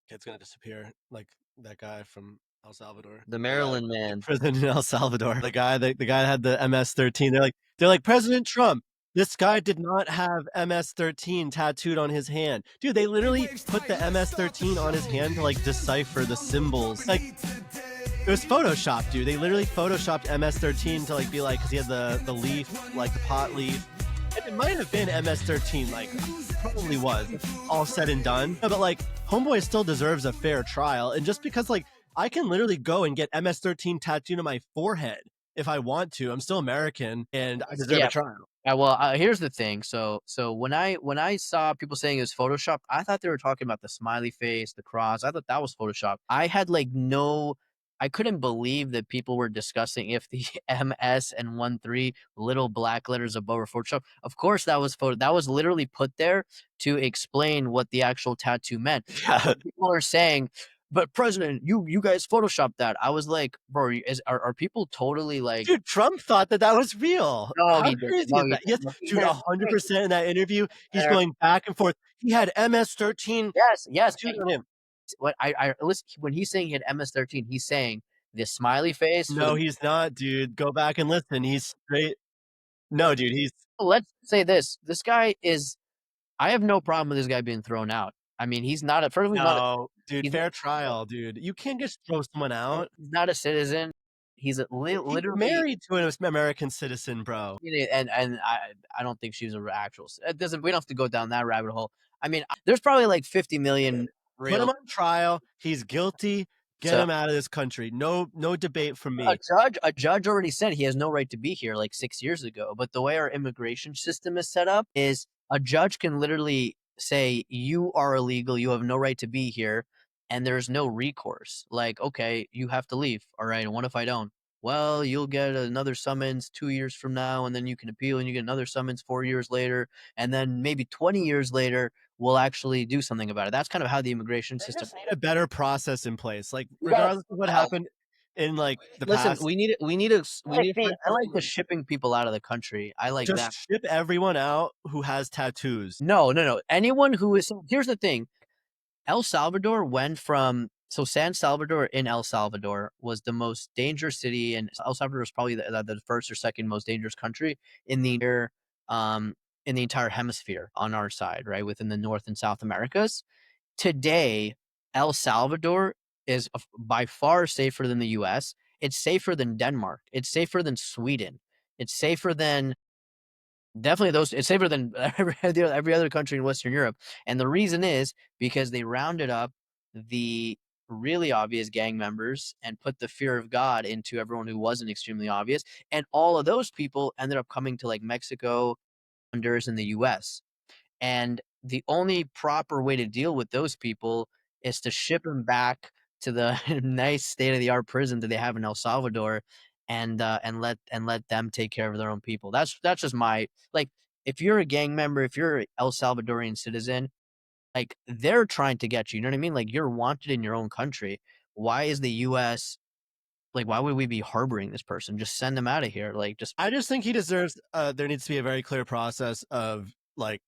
kid's gonna disappear, like that guy from El Salvador. The The guy Maryland in man. prison in El Salvador. The guy that had the MS-13. They're like President Trump. This guy did not have MS-13 tattooed on his hand. Dude, they literally put the MS-13 on his hand to like decipher the symbols. Like it was Photoshop, dude. They literally Photoshopped MS-13 to like be like, because he had the leaf, like the pot leaf. And it might have been MS-13, like probably was. All said and done. No, but like Homeboy still deserves a fair trial. And just because like I can literally go and get MS-13 tattooed on my forehead if I want to. I'm still American and I deserve a Yeah. trial. Well, here's the thing. So when I saw people saying it was Photoshop, I thought they were talking about the smiley face, the cross. I thought that was Photoshop. I had like I couldn't believe that people were discussing if the MS and 1-3 little black letters above were Photoshop. Of course, that was That was literally put there to explain what the actual tattoo meant. Yeah. People are saying, but President, you guys photoshopped that. I was like, bro, are people totally like, Dude, Trump thought that that was real. no, How he didn't. crazy No, is he that? didn't. Yes, No, he dude, didn't. 100% in that interview, he's There. going back and forth. He had MS-13 Yes, yes. tattooed on him. What I listen when he's saying he had MS-13, he's saying the smiley face for No, the. he's not, dude. Go back and listen. He's straight. No, dude, he's Let's say this: this guy is. I have no problem with this guy being thrown out. I mean, he's not a. First of all, no, dude, he's not, fair trial, dude. You can't just throw someone out. he's not a citizen. He's He's literally. married to an American citizen, bro. And I don't think she's a actual. It doesn't. We don't have to go down that rabbit hole. I mean, there's probably like 50 million Put him real. on trial. He's guilty. Get So him out of this country. No debate from a me. judge already said he has no right to be here like 6 years ago. But the way our immigration system is set up is a judge can literally say you are illegal, you have no right to be here, and there's no recourse. Like, okay, you have to leave. All right, and what if I don't? Well, you'll get another summons 2 years from now, and then you can appeal, and you get another summons 4 years later, and then maybe 20 years later, we'll actually do something about it. That's kind of how the immigration They system. just need a better process in place. Like, Yes. regardless of what happened in like the Listen, past, we need to find I like the shipping people out of the country. I like just that. ship everyone out who has tattoos. No, no, no. Anyone who is so here's the thing. El Salvador went from San Salvador in El Salvador was the most dangerous city, and El Salvador was probably the first or second most dangerous country in the um in the entire hemisphere on our side, right? Within the North and South Americas. Today, El Salvador is by far safer than the US. It's safer than Denmark. It's safer than Sweden. It's safer than definitely those. It's safer than every other country in Western Europe. And the reason is because they rounded up the really obvious gang members and put the fear of God into everyone who wasn't extremely obvious. And all of those people ended up coming to like Mexico, Honduras, and the US. And the only proper way to deal with those people is to ship them back to the nice state of the art prison that they have in El Salvador, and let them take care of their own people. That's just my like. If you're a gang member, if you're an El Salvadorian citizen, like they're trying to get you. You know what I mean? Like you're wanted in your own country. Why is the U.S. like? Why would we be harboring this person? Just send them out of here. Like just I just think he deserves. There needs to be a very clear process of like,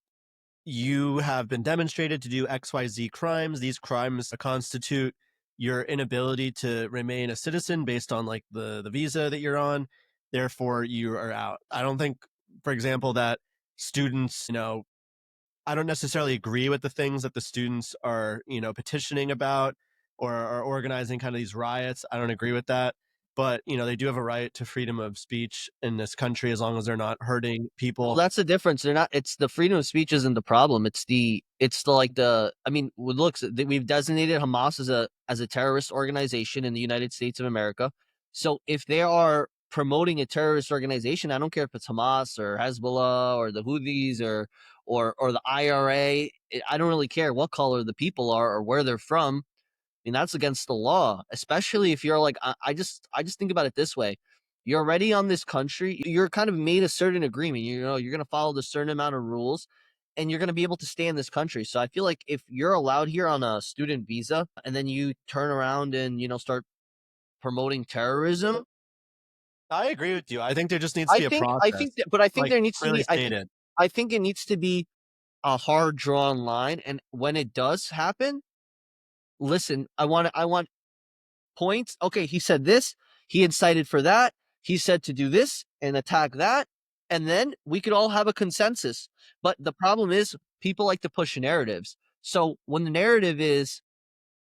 you have been demonstrated to do XYZ crimes. These crimes constitute your inability to remain a citizen based on like the visa that you're on. Therefore, you are out. I don't think, for example, that students, I don't necessarily agree with the things that the students are, petitioning about or are organizing kind of these riots. I don't agree with that. But, they do have a right to freedom of speech in this country as long as they're not hurting people. Well, that's the difference. They're not. It's the freedom of speech isn't the problem. It's the like the. I mean, looks we've designated Hamas as a terrorist organization in the United States of America. So if they are promoting a terrorist organization, I don't care if it's Hamas or Hezbollah or the Houthis or the IRA. I don't really care what color the people are or where they're from. I mean, that's against the law, especially if you're like, I just think about it this way. You're already on this country. You're kind of made a certain agreement. You're going to follow the certain amount of rules and you're going to be able to stay in this country. So I feel like if you're allowed here on a student visa and then you turn around and, start promoting terrorism, I agree with you. I think there just needs to be a process, but I think like there needs to clearly be, stated. I think it needs to be a hard drawn line. And when it does happen, listen, I want points. Okay, he said this, he incited for that, he said to do this and attack that, and then we could all have a consensus. But the problem is people like to push narratives. So when the narrative is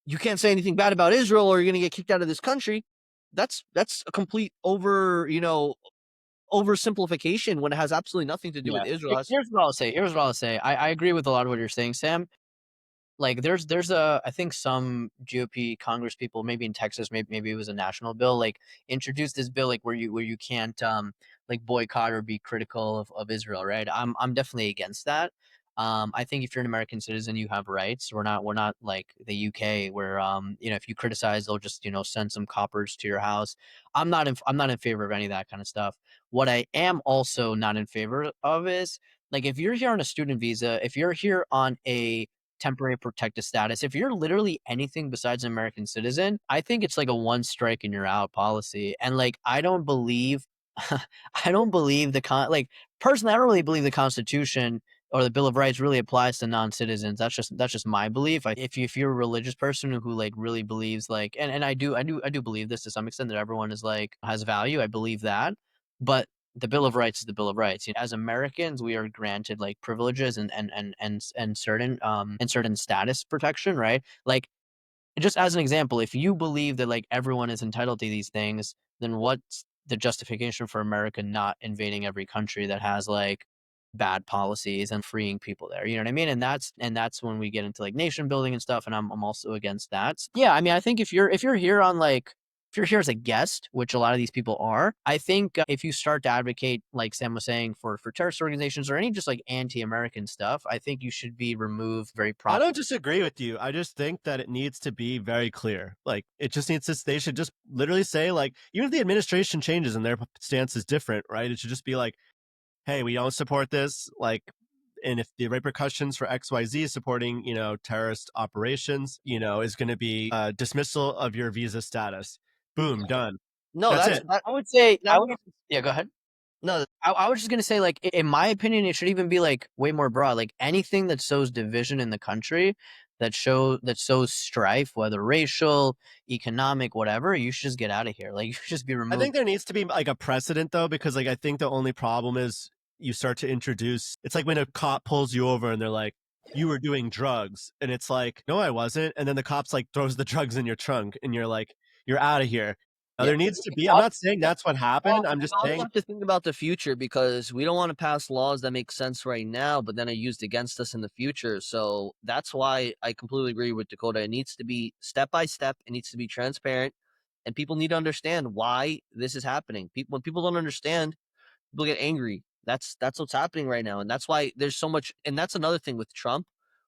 you can't say anything bad about Israel or you're going to get kicked out of this country, that's a complete oversimplification when it has absolutely nothing to do Yeah. with Israel. Here's what I'll say. Here's what I'll say. I agree with a lot of what you're saying, Sam. Like there's a I think some GOP Congress people, maybe in Texas, maybe it was a national bill, like introduced this bill like where you can't like boycott or be critical of Israel, right? I'm definitely against that. I think if you're an American citizen, you have rights. We're not like the UK where you know, if you criticize, they'll just, you know, send some coppers to your house. I'm not in favor of any of that kind of stuff. What I am also not in favor of is like if you're here on a student visa, if you're here on a temporary protected status, if you're literally anything besides an American citizen, I think it's like a one strike and you're out policy. And like I don't believe I don't believe like personally, I don't really believe the Constitution or the Bill of Rights really applies to non-citizens. That's just my belief. If you're a religious person who like really believes like and I do believe this to some extent that everyone is like has value. I believe that. But the Bill of Rights is the Bill of Rights. You know, as Americans, we are granted like privileges and certain status protection, right? Like just as an example, if you believe that like everyone is entitled to these things, then what's the justification for America not invading every country that has like bad policies and freeing people there? You know what I mean? And that's when we get into like nation building and stuff. And I'm also against that. Yeah, I mean, I think if you're here on like if you're here as a guest, which a lot of these people are, I think if you start to advocate, like Sam was saying, for terrorist organizations or any just like anti-American stuff, I think you should be removed very I promptly. don't disagree with you. I just think that it needs to be very clear. Like, it just needs to, they should just literally say, like, even if the administration changes and their stance is different, right? It should just be like, hey, we don't support this. Like, and if the repercussions for XYZ supporting, you know, terrorist operations, you know, is going to be dismissal of your visa status. Boom, done. No, That's that's it. that, I would say that I would yeah, go ahead. no. I was just gonna say, like, in my opinion, it should even be like way more broad. Like anything that sows division in the country, that sows strife, whether racial, economic, whatever, you should just get out of here. Like you should just be I removed. think there needs to be like a precedent though, because like I think the only problem is you start to introduce. It's like when a cop pulls you over and they're like, "You were doing drugs," and it's like, "No, I wasn't." And then the cops like throws the drugs in your trunk, and you're like, "You're out of here." Now Yeah. there needs to be. I'm not saying that's what happened. I'm We just also saying have to think about the future because we don't want to pass laws that make sense right now, but then are used against us in the future. So that's why I completely agree with Dakota. It needs to be step by step. It needs to be transparent, and people need to understand why this is happening. People, when people don't understand, people get angry. That's what's happening right now, and that's why there's so much. And that's another thing with Trump,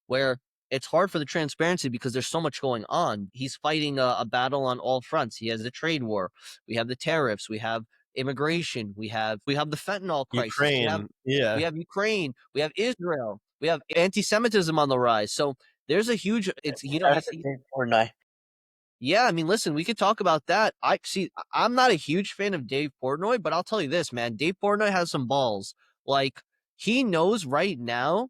where it's hard for the transparency because there's so much going on. He's fighting a battle on all fronts. He has the trade war, we have the tariffs, we have immigration, we have the fentanyl crisis, Ukraine. Yeah, we have Ukraine, we have Israel, we have anti-Semitism on the rise. So there's a huge. It's Portnoy. yeah, I mean, listen, we could talk about that. I see. I'm not a huge fan of Dave Portnoy, but I'll tell you this, man. Dave Portnoy has some balls. Like he knows right now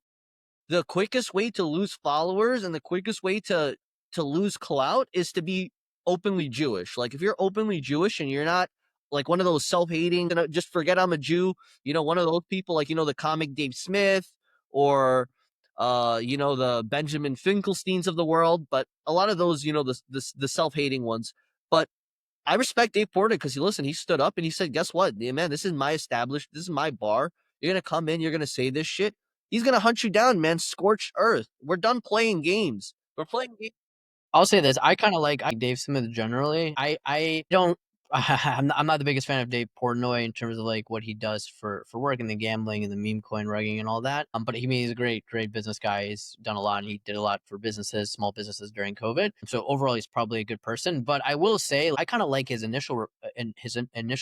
the quickest way to lose followers and the quickest way to lose clout is to be openly Jewish. Like if you're openly Jewish and you're not like one of those self-hating, just forget I'm a Jew. You know, one of those people like the comic Dave Smith or the Benjamin Finkelsteins of the world, but a lot of those, the self-hating ones. But I respect Dave Porter because he stood up and he said, guess what? Yeah, man, this is my this is my bar. You're gonna come in, you're gonna say this shit. He's gonna hunt you down, man. Scorched earth. We're done playing games. We're playing games. I'll say this, I kinda like Dave Smith generally. I don't I'm not the biggest fan of Dave Portnoy in terms of, like, what he does for work and the gambling and the meme coin rugging and all that, but he's a great business guy. He's done a lot, and he did a lot for businesses, small businesses during COVID. So, overall, he's probably a good person, but I will say, I kinda like his initial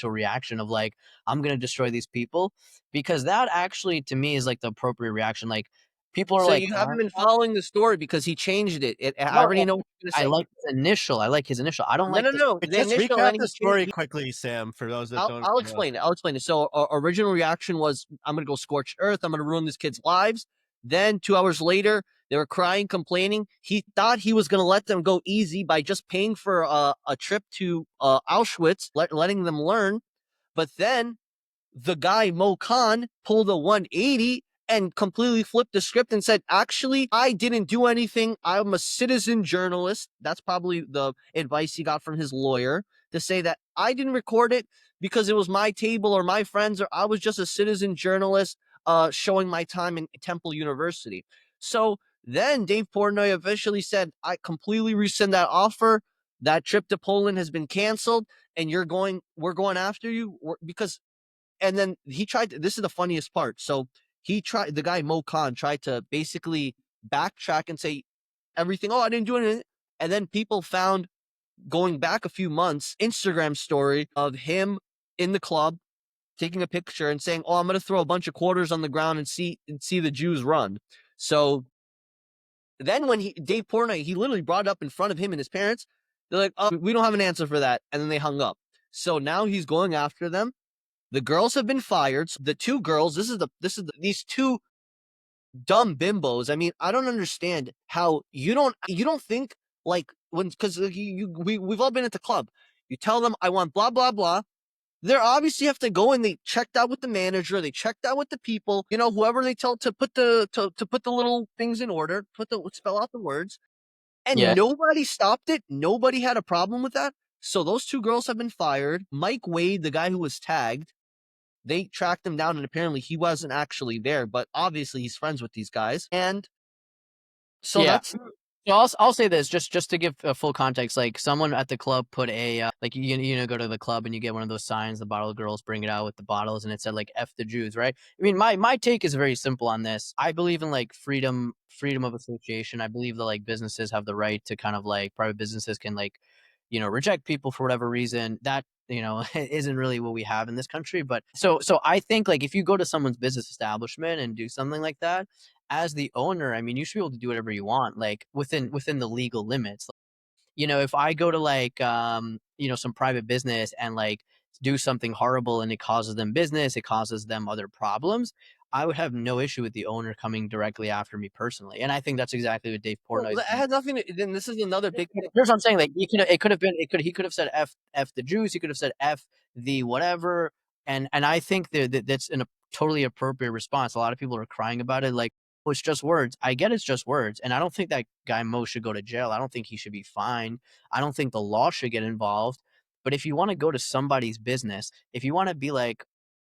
reaction of, like, "I'm gonna destroy these people," because that actually, to me, is, like, the appropriate reaction. Like, people are So like, you haven't been following the story because he changed it. I no, already know what you're gonna I say. like his initial. I like his initial. I don't No, like no, this. no. but The just initial, and recap then the he changed. story quickly, Sam, for those that I'll, don't I'll know. explain it. I'll explain it. So our original reaction was, I'm gonna go scorched earth. I'm gonna ruin this kid's lives. Then 2 hours later, They were crying, complaining. He thought he was going to let them go easy by just paying for a trip to Auschwitz, letting them learn. But then the guy Mo Khan pulled a 180 and completely flipped the script and said, actually, I didn't do anything. I'm a citizen journalist. That's probably the advice he got from his lawyer, to say that I didn't record it because it was my table or my friends, or I was just a citizen journalist showing my time in Temple University. So then Dave Portnoy officially said, I completely rescind that offer. That trip to Poland has been canceled, and we're going after you because. And then he tried to, this is the funniest part. So the guy Mo Khan tried to basically backtrack and say everything. Oh, I didn't do anything. And then people found, going back a few months, Instagram story of him in the club taking a picture and saying, "Oh, I'm going to throw a bunch of quarters on the ground and see the Jews run." So then when Dave Portnoy, he literally brought it up in front of him and his parents. They're like, "Oh, we don't have an answer for that." And then they hung up. So now he's going after them. The girls have been fired. The two girls, these two dumb bimbos. I mean, I don't understand how you don't think, like, because we've all been at the club. You tell them, I want blah blah blah. They're obviously have to go, and they checked out with the manager. They checked out with the people. Whoever they tell to put the little things in order, spell out the words, and Yeah. nobody stopped it. Nobody had a problem with that. So those two girls have been fired. Mike Wade, the guy who was tagged, they tracked him down, and apparently he wasn't actually there, but obviously he's friends with these guys. And so Yeah. that's So I'll say this just to give full context. Like, someone at the club put a like, go to the club and you get one of those signs. The bottle girls bring it out with the bottles, and it said like "F the Jews," right? I mean, my take is very simple on this. I believe in like freedom of association. I believe that like businesses have the right to kind of like, private businesses can like, reject people for whatever reason. That, isn't really what we have in this country. But so I think, like, if you go to someone's business establishment and do something like that, as the owner, I mean, you should be able to do whatever you want, like, within the legal limits. If I go to like, some private business and like do something horrible and it causes them business, it causes them other problems, I would have no issue with the owner coming directly after me personally. And I think that's exactly what Dave well, Portnoy is that doing. had nothing to, then this is another big thing. Here's what I'm saying. Like, it could have been, he could have said F the Jews. He could have said F the whatever. And I think that's a totally appropriate response. A lot of people are crying about it. Like, oh, it's just words. I get it's just words. And I don't think that guy Mo should go to jail. I don't think he should be fined. I don't think the law should get involved. But if you want to go to somebody's business, if you want to be like,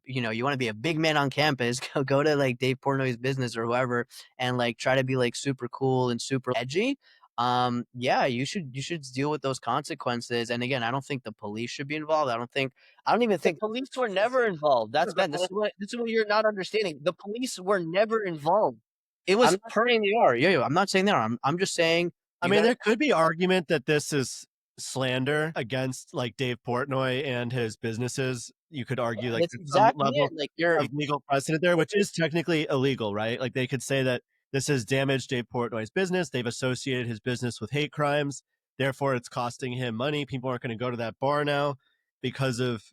you want to be a big man on campus, go to like Dave Portnoy's business or whoever, and like try to be like super cool and super edgy. Yeah, you should deal with those consequences. And again, I don't think the police should be involved. I don't even The think police were never involved. That's Ben. This is what you're not understanding. The police were never involved. It I'm was not saying they are. Yeah, I'm not saying they are. I'm just saying I you mean, gotta. there could be argument that this is slander against like Dave Portnoy and his businesses. You could argue like That's there's some exactly it. level Like, of legal precedent there, which is technically illegal, right? Like they could say that this has damaged Dave Portnoy's business. They've associated his business with hate crimes. Therefore, it's costing him money. People aren't going to go to that bar now because of,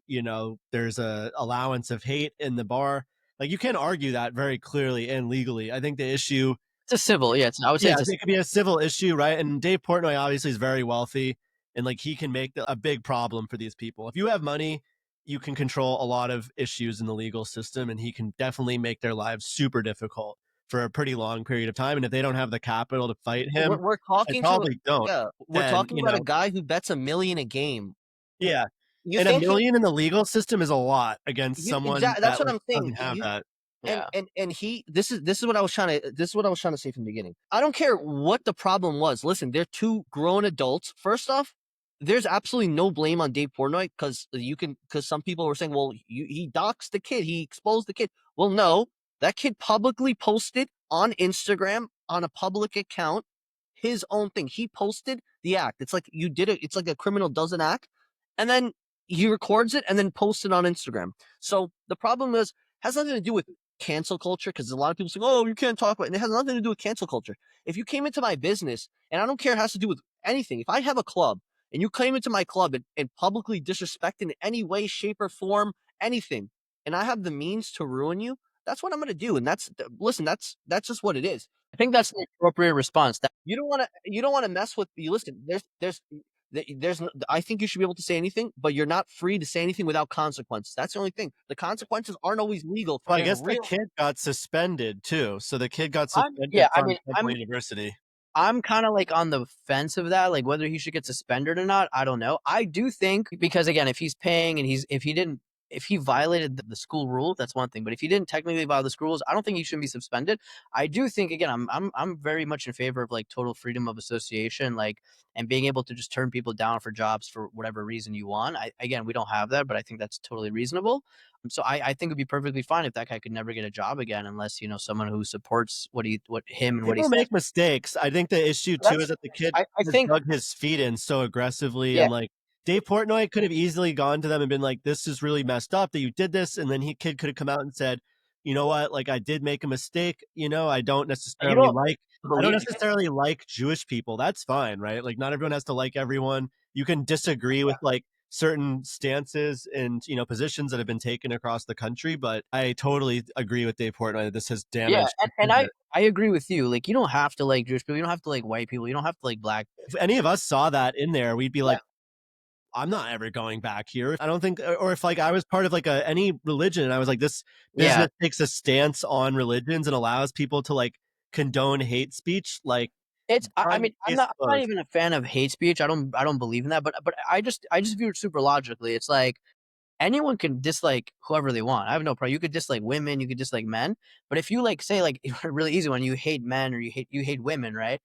there's a allowance of hate in the bar. Like you can argue that very clearly and legally. I think the issue it's a civil. Yeah, I would say yeah, it's a. it could be a civil issue, right? And Dave Portnoy obviously is very wealthy, and like he can make a big problem for these people. If you have money, you can control a lot of issues in the legal system, and he can definitely make their lives super difficult for a pretty long period of time. And if they don't have the capital to fight him, we're they talking to probably don't. yeah, we're Then talking about a guy who bets $1 million a game. yeah, You and a think million in the legal system is a lot against someone exactly, that's that what like I'm saying. doesn't have that. And Yeah. this is what I was trying to say from the beginning. I don't care what the problem was. Listen, they're two grown adults. First off, there's absolutely no blame on Dave Portnoy because some people were saying, well, he doxed the kid, he exposed the kid. Well, no, that kid publicly posted on Instagram on a public account his own thing. He posted the act. It's like you did it. It's like a criminal does an act, and then he records it and then posts it on Instagram. So the problem has nothing to do with cancel culture, because a lot of people say, oh, you can't talk about it. And it has nothing to do with cancel culture. If you came into my business, and I don't care, it has to do with anything. If I have a club and you came into my club and publicly disrespect in any way, shape, or form, anything, and I have the means to ruin you, that's what I'm going to do. And listen, that's just what it is. I think that's the appropriate response. You don't want to mess with you. Listen, I think you should be able to say anything, but you're not free to say anything without consequences. That's the only thing. The consequences aren't always legal. Well, I There's guess the real. kid got suspended too. So the kid got I'm yeah, suspended I from mean, Temple University. I'm kinda, like, on the fence of that, like, whether he should get suspended or not, I don't know. I do think because, again, if he's paying and if he violated the school rule, that's one thing, but if he didn't technically violate the school rules, I don't think he shouldn't be suspended. I do think, again, I'm very much in favor of, like, total freedom of association, like, and being able to just turn people down for jobs for whatever reason you want. Again, we don't have that, but I think that's totally reasonable. So I think it'd be perfectly fine if that guy could never get a job again unless, someone who supports what him and what he People stands. make mistakes. I think the issue too is That's that the kid I has think dug his feet in so aggressively, yeah, and like Dave Portnoy could have easily gone to them and been like, "This is really messed up that you did this," and then he kid could have come out and said, "You know what? Like I did make a mistake. you don't I don't believe necessarily like Jewish people. That's fine, right? Like not everyone has to like everyone. You can disagree with like certain stances and positions that have been taken across the country, but I totally agree with Dave Portnoy that this has yeah, damaged the and kid. I agree with you, like, you don't have to like Jewish people, you don't have to like white people, you don't have to like black. If any of us saw that in there, we'd be Yeah, like, I'm not ever going back here. I don't think, or if like I was part of like any religion and I was like, this yeah, business takes a stance on religions and allows people to like condone hate speech, like I done, mean, case I'm not closed. even a fan of hate speech, I don't believe in that, but I just view it super logically, it's like anyone can dislike whoever they want. I have no problem. You could dislike women, you could dislike men, but if you like say like a really easy one, you hate men or you hate women, right?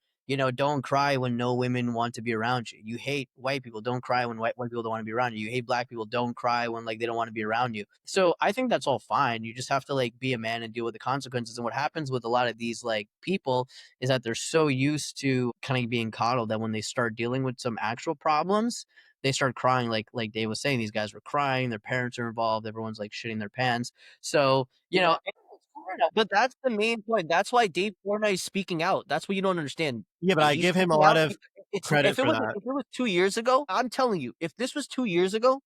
Don't cry when no women want to be around you. You hate white people, don't cry when white people don't want to be around you. You hate black people, don't cry when like they don't want to be around you. So I think that's all fine. You just have to like be a man and deal with the consequences. And what happens with a lot of these like people is that they're so used to kind of being coddled that when they start dealing with some actual problems, they start crying like Dave was saying, these guys were crying, their parents are involved, everyone's like shitting their pants. So, it's fair enough. But that's the main point. That's why Dave Portnoy is speaking out. That's what you don't understand. Yeah, but I He's give him a speaking lot out. of It's credit for that. if it was 2 years ago, I'm telling you, if this was 2 years ago,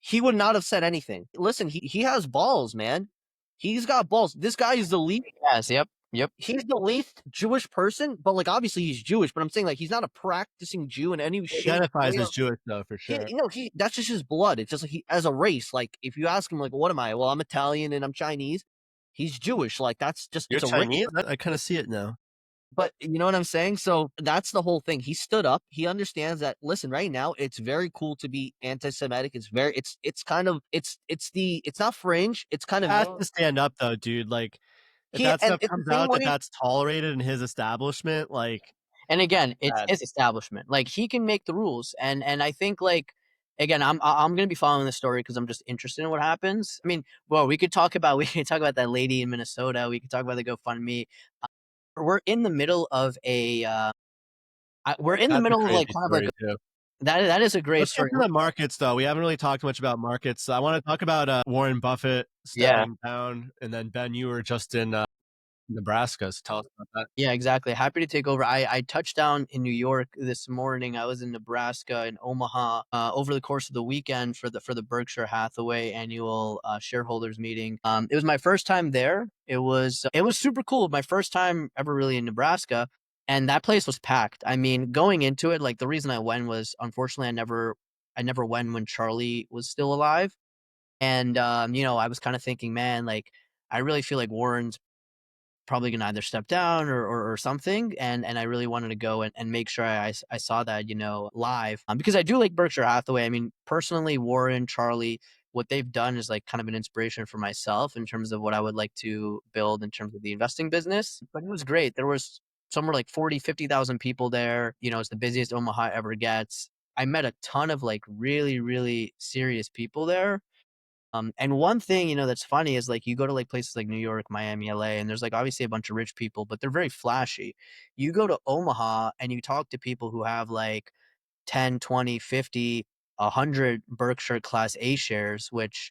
he would not have said anything. Listen, he has balls, man. He's got balls. This guy is the least. Yes, yep, yep. He's the least Jewish person, but like obviously he's Jewish. But I'm saying like he's not a practicing Jew in any He shape, identifies way, as or Jewish though, for he, sure. he that's just his blood. It's just like he as a race. Like if you ask him like what am I? Well, I'm Italian and I'm Chinese. He's Jewish. Like that's just You're it's a race. Chinese? I kind of see it now. But you know what I'm saying? So that's the whole thing. He stood up. He understands that listen, right now it's very cool to be anti-Semitic. It's kind of it's not fringe. It's kind He of has to stand up though, dude. Like if he that and stuff it's the comes same out that way. that's tolerated in his establishment, like And again, it's bad. his establishment. Like he can make the rules. And I think like again, I'm gonna be following the story because I'm just interested in what happens. I mean, well, we can talk about that lady in Minnesota. We can talk about the GoFundMe. We're in the middle of we're in the That's a middle of like crazy kind of like story too. that is a great Let's get story. to the markets though. We haven't really talked much about markets. I want to talk about Warren Buffett Yeah. stepping down, and then Ben, you were just in Nebraska. So tell us about that. Yeah, exactly. Happy to take over. I touched down in New York this morning. I was in Nebraska and Omaha over the course of the weekend for the Berkshire Hathaway annual shareholders meeting. It was my first time there. It was super cool. My first time ever really in Nebraska, and that place was packed. I mean, going into it, like the reason I went was unfortunately I never went when Charlie was still alive, and I was kind of thinking, man, like I really feel like Warren's probably gonna either step down or something, and I really wanted to go and make sure I saw that, live, because I do like Berkshire Hathaway. I mean, personally, Warren, Charlie, what they've done is, like, kind of an inspiration for myself in terms of what I would like to build in terms of the investing business, but it was great. There was somewhere like 40-50,000 people there, it's the busiest Omaha ever gets. I met a ton of, like, really, really serious people there, and one thing, that's funny is like you go to like places like New York, Miami, LA, and there's like obviously a bunch of rich people, but they're very flashy. You go to Omaha and you talk to people who have like 10, 20, 50, 100 Berkshire Class A shares, which,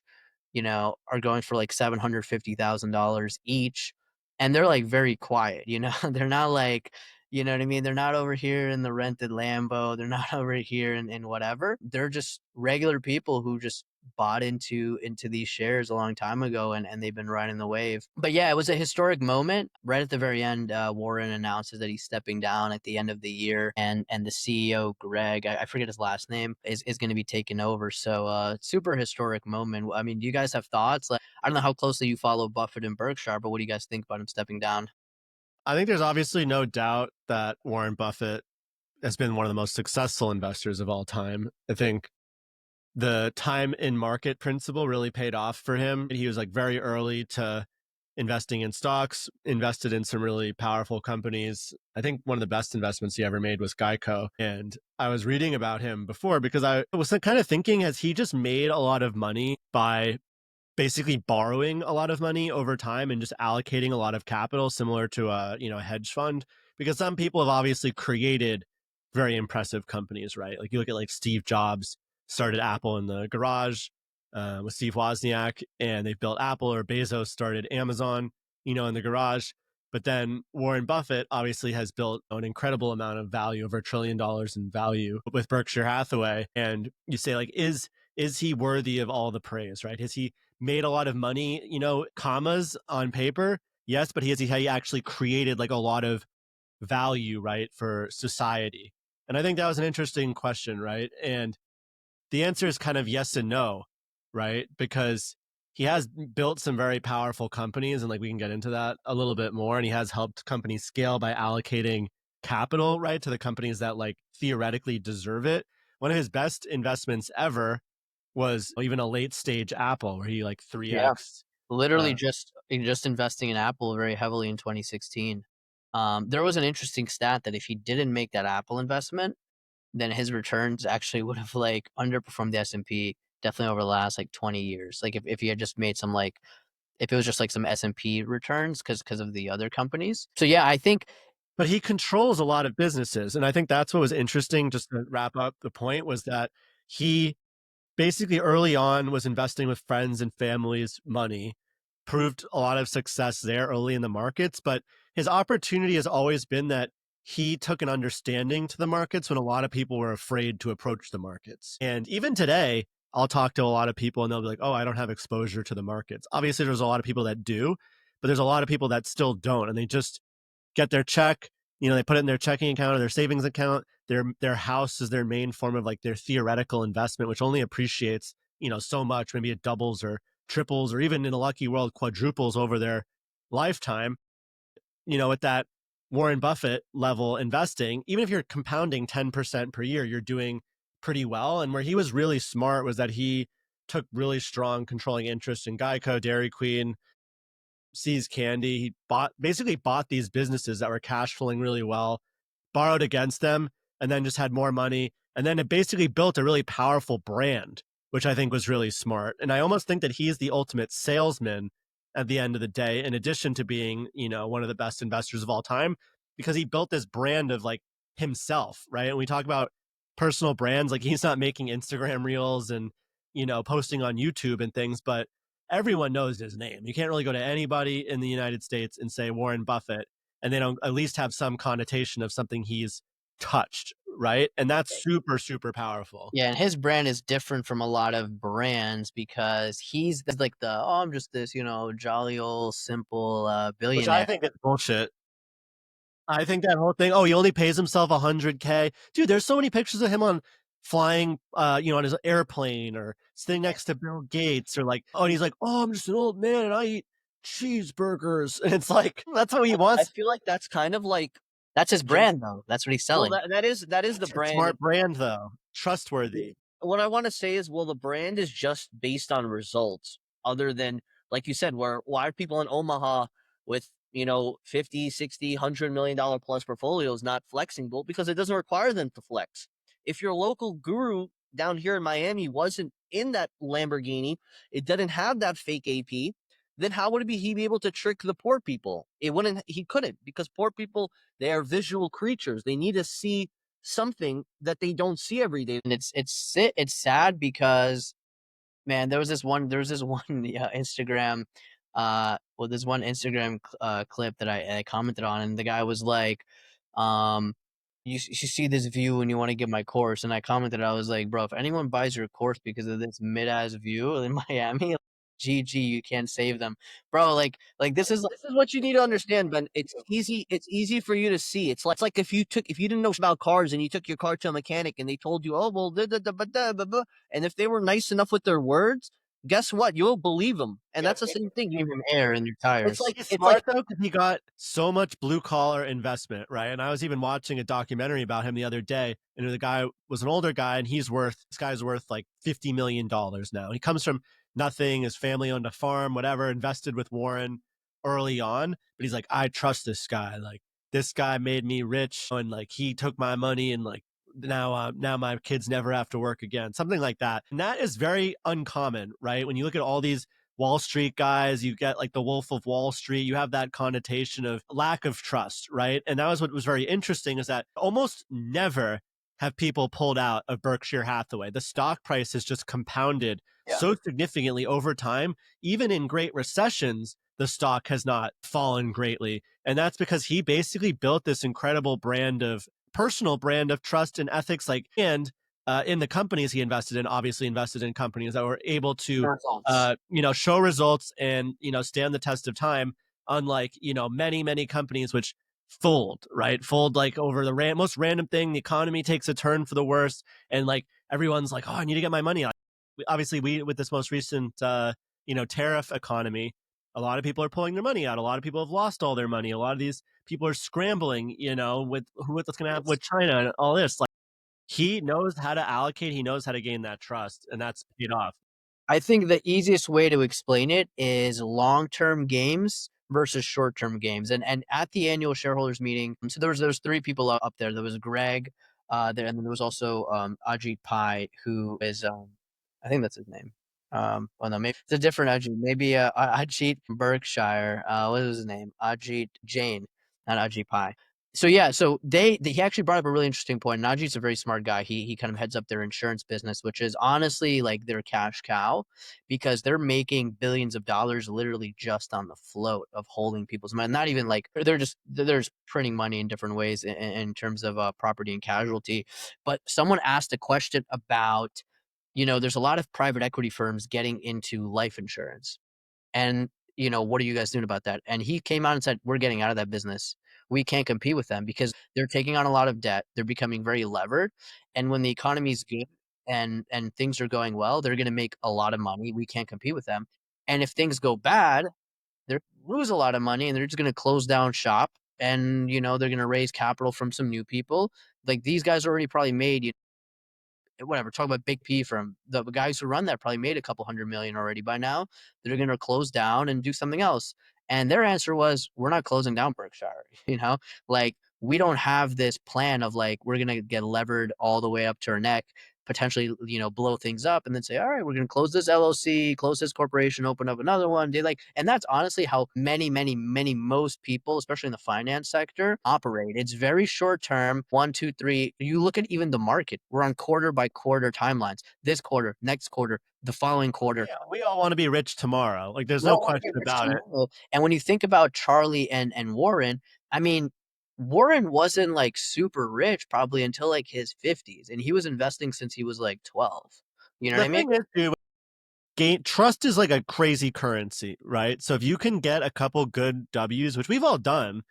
are going for like $750,000 each. And they're like very quiet, they're not like, You know what I mean? They're not over here in the rented Lambo. They're not over here in whatever. They're just regular people who just bought into these shares a long time ago, and they've been riding the wave. But yeah, it was a historic moment. Right at the very end, Warren announces that he's stepping down at the end of the year, and the CEO Greg, I forget his last name, is going to be taken over. So super historic moment. I mean, do you guys have thoughts? Like, I don't know how closely you follow Buffett and Berkshire, but what do you guys think about him stepping down? I think there's obviously no doubt that Warren Buffett has been one of the most successful investors of all time. I think the time in market principle really paid off for him. He was like very early to investing in stocks, invested in some really powerful companies. I think one of the best investments he ever made was Geico. And I was reading about him before because I was kind of thinking, has he just made a lot of money by basically borrowing a lot of money over time and just allocating a lot of capital similar to a hedge fund? Because some people have obviously created very impressive companies, right? Like you look at like Steve Jobs started Apple in the garage with Steve Wozniak, and they've built Apple, or Bezos started Amazon, in the garage. But then Warren Buffett obviously has built an incredible amount of value, over $1 trillion in value with Berkshire Hathaway. And you say, like, is he worthy of all the praise, right? Has he made a lot of money, commas on paper? Yes, but he actually created like a lot of value, right, for society? And I think that was an interesting question, right? And the answer is kind of yes and no, right? Because he has built some very powerful companies, and like we can get into that a little bit more. And he has helped companies scale by allocating capital, right, to the companies that like theoretically deserve it. One of his best investments ever was even a late stage Apple, where he like Yeah. 3x. Literally Uh, just investing in Apple very heavily in 2016. There was an interesting stat that if he didn't make that Apple investment, then his returns actually would have like underperformed the S&P definitely over the last like 20 years. Like if he had just made some like if it was just like some S&P returns because of the other companies. So yeah, I think but he controls a lot of businesses, and I think that's what was interesting. Just to wrap up the point, was that he basically early on was investing with friends and family's money, proved a lot of success there early in the markets. But his opportunity has always been that he took an understanding to the markets when a lot of people were afraid to approach the markets. And even today, I'll talk to a lot of people and they'll be like, oh, I don't have exposure to the markets. Obviously, there's a lot of people that do, but there's a lot of people that still don't. And they just get their check, they put it in their checking account or their savings account. Their house is their main form of like their theoretical investment, which only appreciates, so much. Maybe it doubles or triples, or even in a lucky world, quadruples over their lifetime. At that Warren Buffett level investing, even if you're compounding 10% per year, you're doing pretty well. And where he was really smart was that he took really strong controlling interest in Geico, Dairy Queen, Sees Candy. He basically bought these businesses that were cash flowing really well, borrowed against them, and then just had more money. And then it basically built a really powerful brand, which I think was really smart. And I almost think that he's the ultimate salesman at the end of the day, in addition to being, one of the best investors of all time, because he built this brand of like himself, right? And we talk about personal brands, like he's not making Instagram reels and, posting on YouTube and things, but everyone knows his name. You can't really go to anybody in the United States and say Warren Buffett, and they don't at least have some connotation of something he's touched, right? And that's super, super powerful. yeah, and his brand is different from a lot of brands because he's like I'm just this, jolly old simple Which I billionaire. think is bullshit. I think that whole thing, oh, he only pays himself 100K. Dude, there's so many pictures of him on flying, on his airplane or sitting next to Bill Gates, or like, oh, and he's like, oh, I'm just an old man and I eat cheeseburgers. And it's like, that's what he I wants. feel like that's kind of like That's his just brand though. That's what he's well, selling. that is the It's a brand. smart brand, though. Trustworthy. What I want to say is, well, the brand is just based on results, other than, like you said, why are people in Omaha with 50, 60, $100 million plus portfolios not flexing? Well, because it doesn't require them to flex. If your local guru down here in Miami wasn't in that Lamborghini, it didn't have that fake AP, then how would he be able to trick the poor people? He couldn't, because poor people, they are visual creatures. They need to see something that they don't see every day. And it's sad because man, there was this one Instagram there's one Instagram clip that I commented on, and the guy was like You should see this view when you want to get my course. And I commented, I was like, bro, if anyone buys your course because of this mid-ass view in Miami, GG, you can't save them. Bro, this is This is what you need to understand, Ben. It's easy. It's easy for you to see. It's like if you didn't know about cars and you took your car to a mechanic and they told you, oh well, and if they were nice enough with their words, guess what? You'll believe them. And that's the same thing. give him air in your It's tires. like He's it's like smart though, because he got so much blue collar investment, right? And I was even watching a documentary about him the other day, and the guy was an older guy, and this guy's worth like $50 million now. He comes from nothing. His family owned a farm, whatever, invested with Warren early on, but he's like, I trust this guy. Like, this guy made me rich, and like he took my money, and like now my kids never have to work again, something like that. And that is very uncommon, right? When you look at all these Wall Street guys, you get like the Wolf of Wall Street, you have that connotation of lack of trust, right? And that was what was very interesting, is that almost never have people pulled out of Berkshire Hathaway. The stock price has just compounded so significantly over time. Even in great recessions, the stock has not fallen greatly. And that's because he basically built this incredible personal brand of trust and ethics, in the companies he invested in, obviously invested in companies that were able to show results and, stand the test of time, unlike, many companies which fold like over the most random thing. The economy takes a turn for the worst, and like everyone's like, oh, I need to get my money out. Obviously, with this most recent, tariff economy, a lot of people are pulling their money out. A lot of people have lost all their money. A lot of these people are scrambling, with what's going to happen with China and all this. Like, he knows how to allocate. He knows how to gain that trust, and that's paid off. I think the easiest way to explain it is long-term games versus short-term games. And at the annual shareholders meeting, so there was three people up there. There was Greg, there, and then there was also Ajit Pai, who is I think that's his name. Well, no, maybe it's a different Ajit. Maybe Ajit Berkshire. What was his name? Ajit Jain, not Ajit Pai. So yeah, so he actually brought up a really interesting point. Najeet's a very smart guy. He kind of heads up their insurance business, which is honestly like their cash cow, because they're making billions of dollars literally just on the float of holding people's money. Not even like they're just printing money in different ways in terms of property and casualty. But someone asked a question about, there's a lot of private equity firms getting into life insurance. And, what are you guys doing about that? And he came out and said, we're getting out of that business. We can't compete with them because they're taking on a lot of debt. They're becoming very levered. And when the economy is good and things are going well, they're going to make a lot of money. We can't compete with them. And if things go bad, they lose a lot of money and they're just going to close down shop. And, they're going to raise capital from some new people. Like these guys already probably made, whatever, talk about Big P firm. The guys who run that probably made a couple $100 million already by now. They're going to close down and do something else. And their answer was, we're not closing down Berkshire. Like we don't have this plan of like, we're going to get levered all the way up to our neck, potentially, blow things up and then say, all right, we're going to close this LLC, close this corporation, open up another one. And that's honestly how most people, especially in the finance sector, operate. It's very short term, 1, 2, 3. You look at even the market, we're on quarter by quarter timelines. This quarter, next quarter, the following quarter. Yeah, we all want to be rich tomorrow. Like, there's no question about it. And when you think about Charlie and Warren, I mean, Warren wasn't like super rich probably until like his 50s, and he was investing since he was like 12. You know what I mean? Thing is, dude, trust is like a crazy currency, right? So if you can get a couple good W's, which we've all done,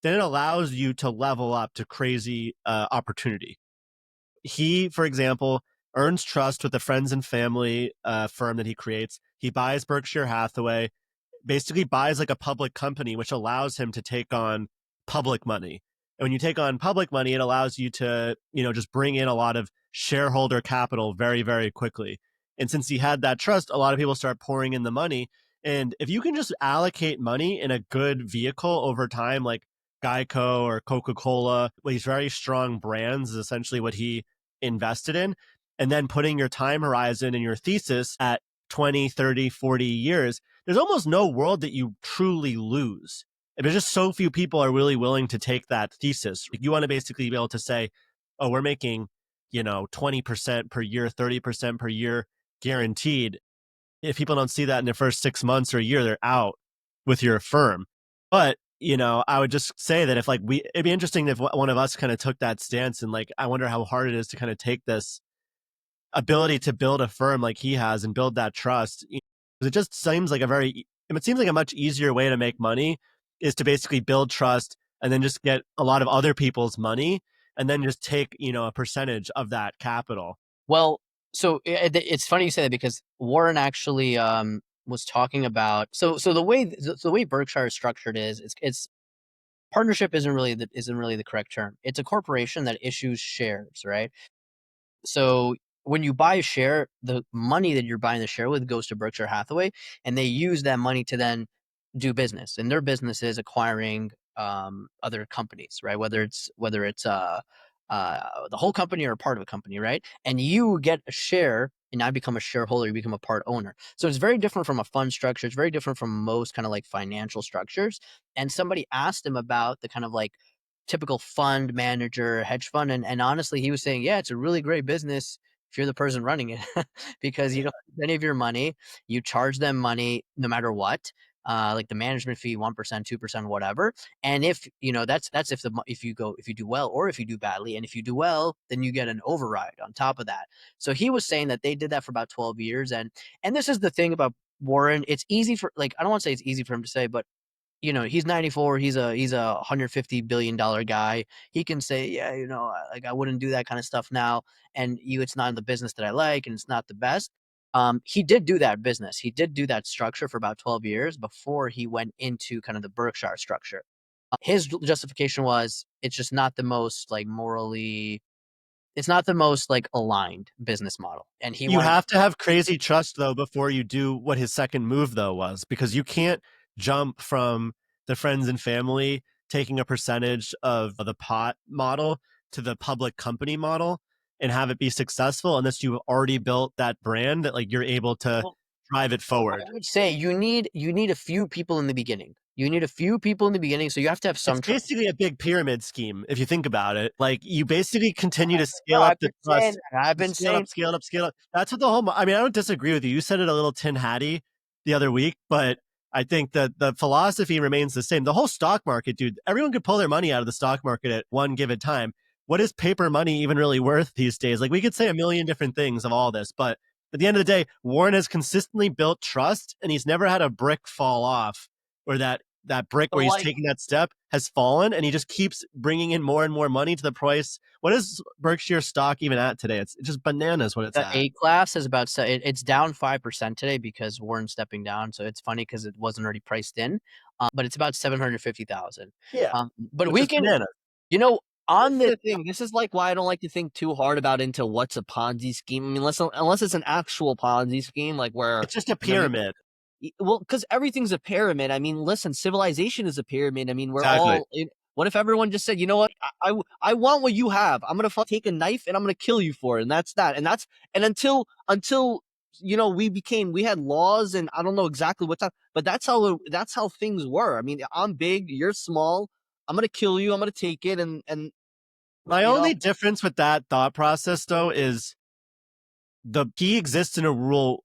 then it allows you to level up to crazy opportunity. He, for example, earns trust with the friends and family firm that he creates. He buys Berkshire Hathaway, basically buys like a public company, which allows him to take on public money. And when you take on public money, it allows you to, just bring in a lot of shareholder capital very, very quickly. And since he had that trust, a lot of people start pouring in the money. And if you can just allocate money in a good vehicle over time, like Geico or Coca-Cola, these very strong brands is essentially what he invested in. And then putting your time horizon and your thesis at 20, 30, 40 years, there's almost no world that you truly lose. There's just so few people are really willing to take that thesis. You want to basically be able to say, oh, we're making, 20% per year, 30% per year guaranteed. If people don't see that in the first 6 months or a year, they're out with your firm. But I would just say that if like it'd be interesting if one of us kind of took that stance, and like, I wonder how hard it is to kind of take this ability to build a firm like he has and build that trust. 'Cause it just seems like it seems like a much easier way to make money is to basically build trust and then just get a lot of other people's money and then just take, a percentage of that capital. Well, so it's funny you say that because Warren actually was talking about the way Berkshire is structured is it's partnership isn't really the correct term. It's a corporation that issues shares, right? So when you buy a share, the money that you're buying the share with goes to Berkshire Hathaway, and they use that money to then do business. And their business is acquiring other companies, right? Whether it's the whole company or a part of a company, right? And you get a share, and I become a shareholder, you become a part owner. So it's very different from a fund structure. It's very different from most kind of like financial structures. And somebody asked him about the kind of like typical fund manager, hedge fund, and honestly, he was saying, yeah, it's a really great business if you're the person running it because you Yeah. don't have any of your money. You charge them money no matter what. Like the management fee, 1%, 2%, whatever. And if that's if you do well or if you do badly. And if you do well, then you get an override on top of that. So he was saying that they did that for about 12 years. And this is the thing about Warren. It's easy for like I don't want to say it's easy for him to say, but he's 94. He's a $150 billion guy. He can say, yeah, like I wouldn't do that kind of stuff now. And it's not in the business that I like, and it's not the best. He did do that business. He did do that structure for about 12 years before he went into kind of the Berkshire structure. His justification was it's just not the most like morally, it's not the most like aligned business model, and he You wanted. have to have crazy trust though before you do what his second move though was, because you can't jump from the friends and family taking a percentage of the pot model to the public company model and have it be successful unless you've already built that brand that like you're able to Well, drive it I forward. would say you need a few people in the beginning. You need a few people in the beginning, so you have to have It's some trust. basically a big pyramid scheme if you think about it. Like, you basically continue to No, scale up I've the been saying trust, that. I've you been scale saying up, scale up, scale up. That's what the whole I mean, I don't disagree with you. You said it a little tin hatty the other week, but I think that the philosophy remains the same. The whole stock market, dude, everyone could pull their money out of the stock market at one given time. What is paper money even really worth these days? Like, we could say a million different things of all this, but at the end of the day, Warren has consistently built trust and he's never had a brick fall off, or that brick where he's like taking that step has fallen, and he just keeps bringing in more and more money to the price. What is Berkshire stock even at today? It's just bananas what it's the at. A class is about it's down 5% today because Warren's stepping down. So it's funny because it wasn't already priced in, but it's about 750,000. Yeah, But which we is can, bananas. you know, This on is the the thing. This is like why I don't like to think too hard about into what's a Ponzi scheme. I mean, unless it's an actual Ponzi scheme, like where It's just a you pyramid. well, because everything's a pyramid. I mean, listen, civilization is a pyramid. I mean, we're Exactly. all. What if everyone just said, you know what, I want what you have. I'm gonna take a knife and I'm gonna kill you for it, and that's that. And until we had laws, and I don't know exactly what time, but that's how things were. I mean, I'm big, you're small. I'm gonna kill you. I'm gonna take it, and My you know, only difference with that thought process though is he exists in a world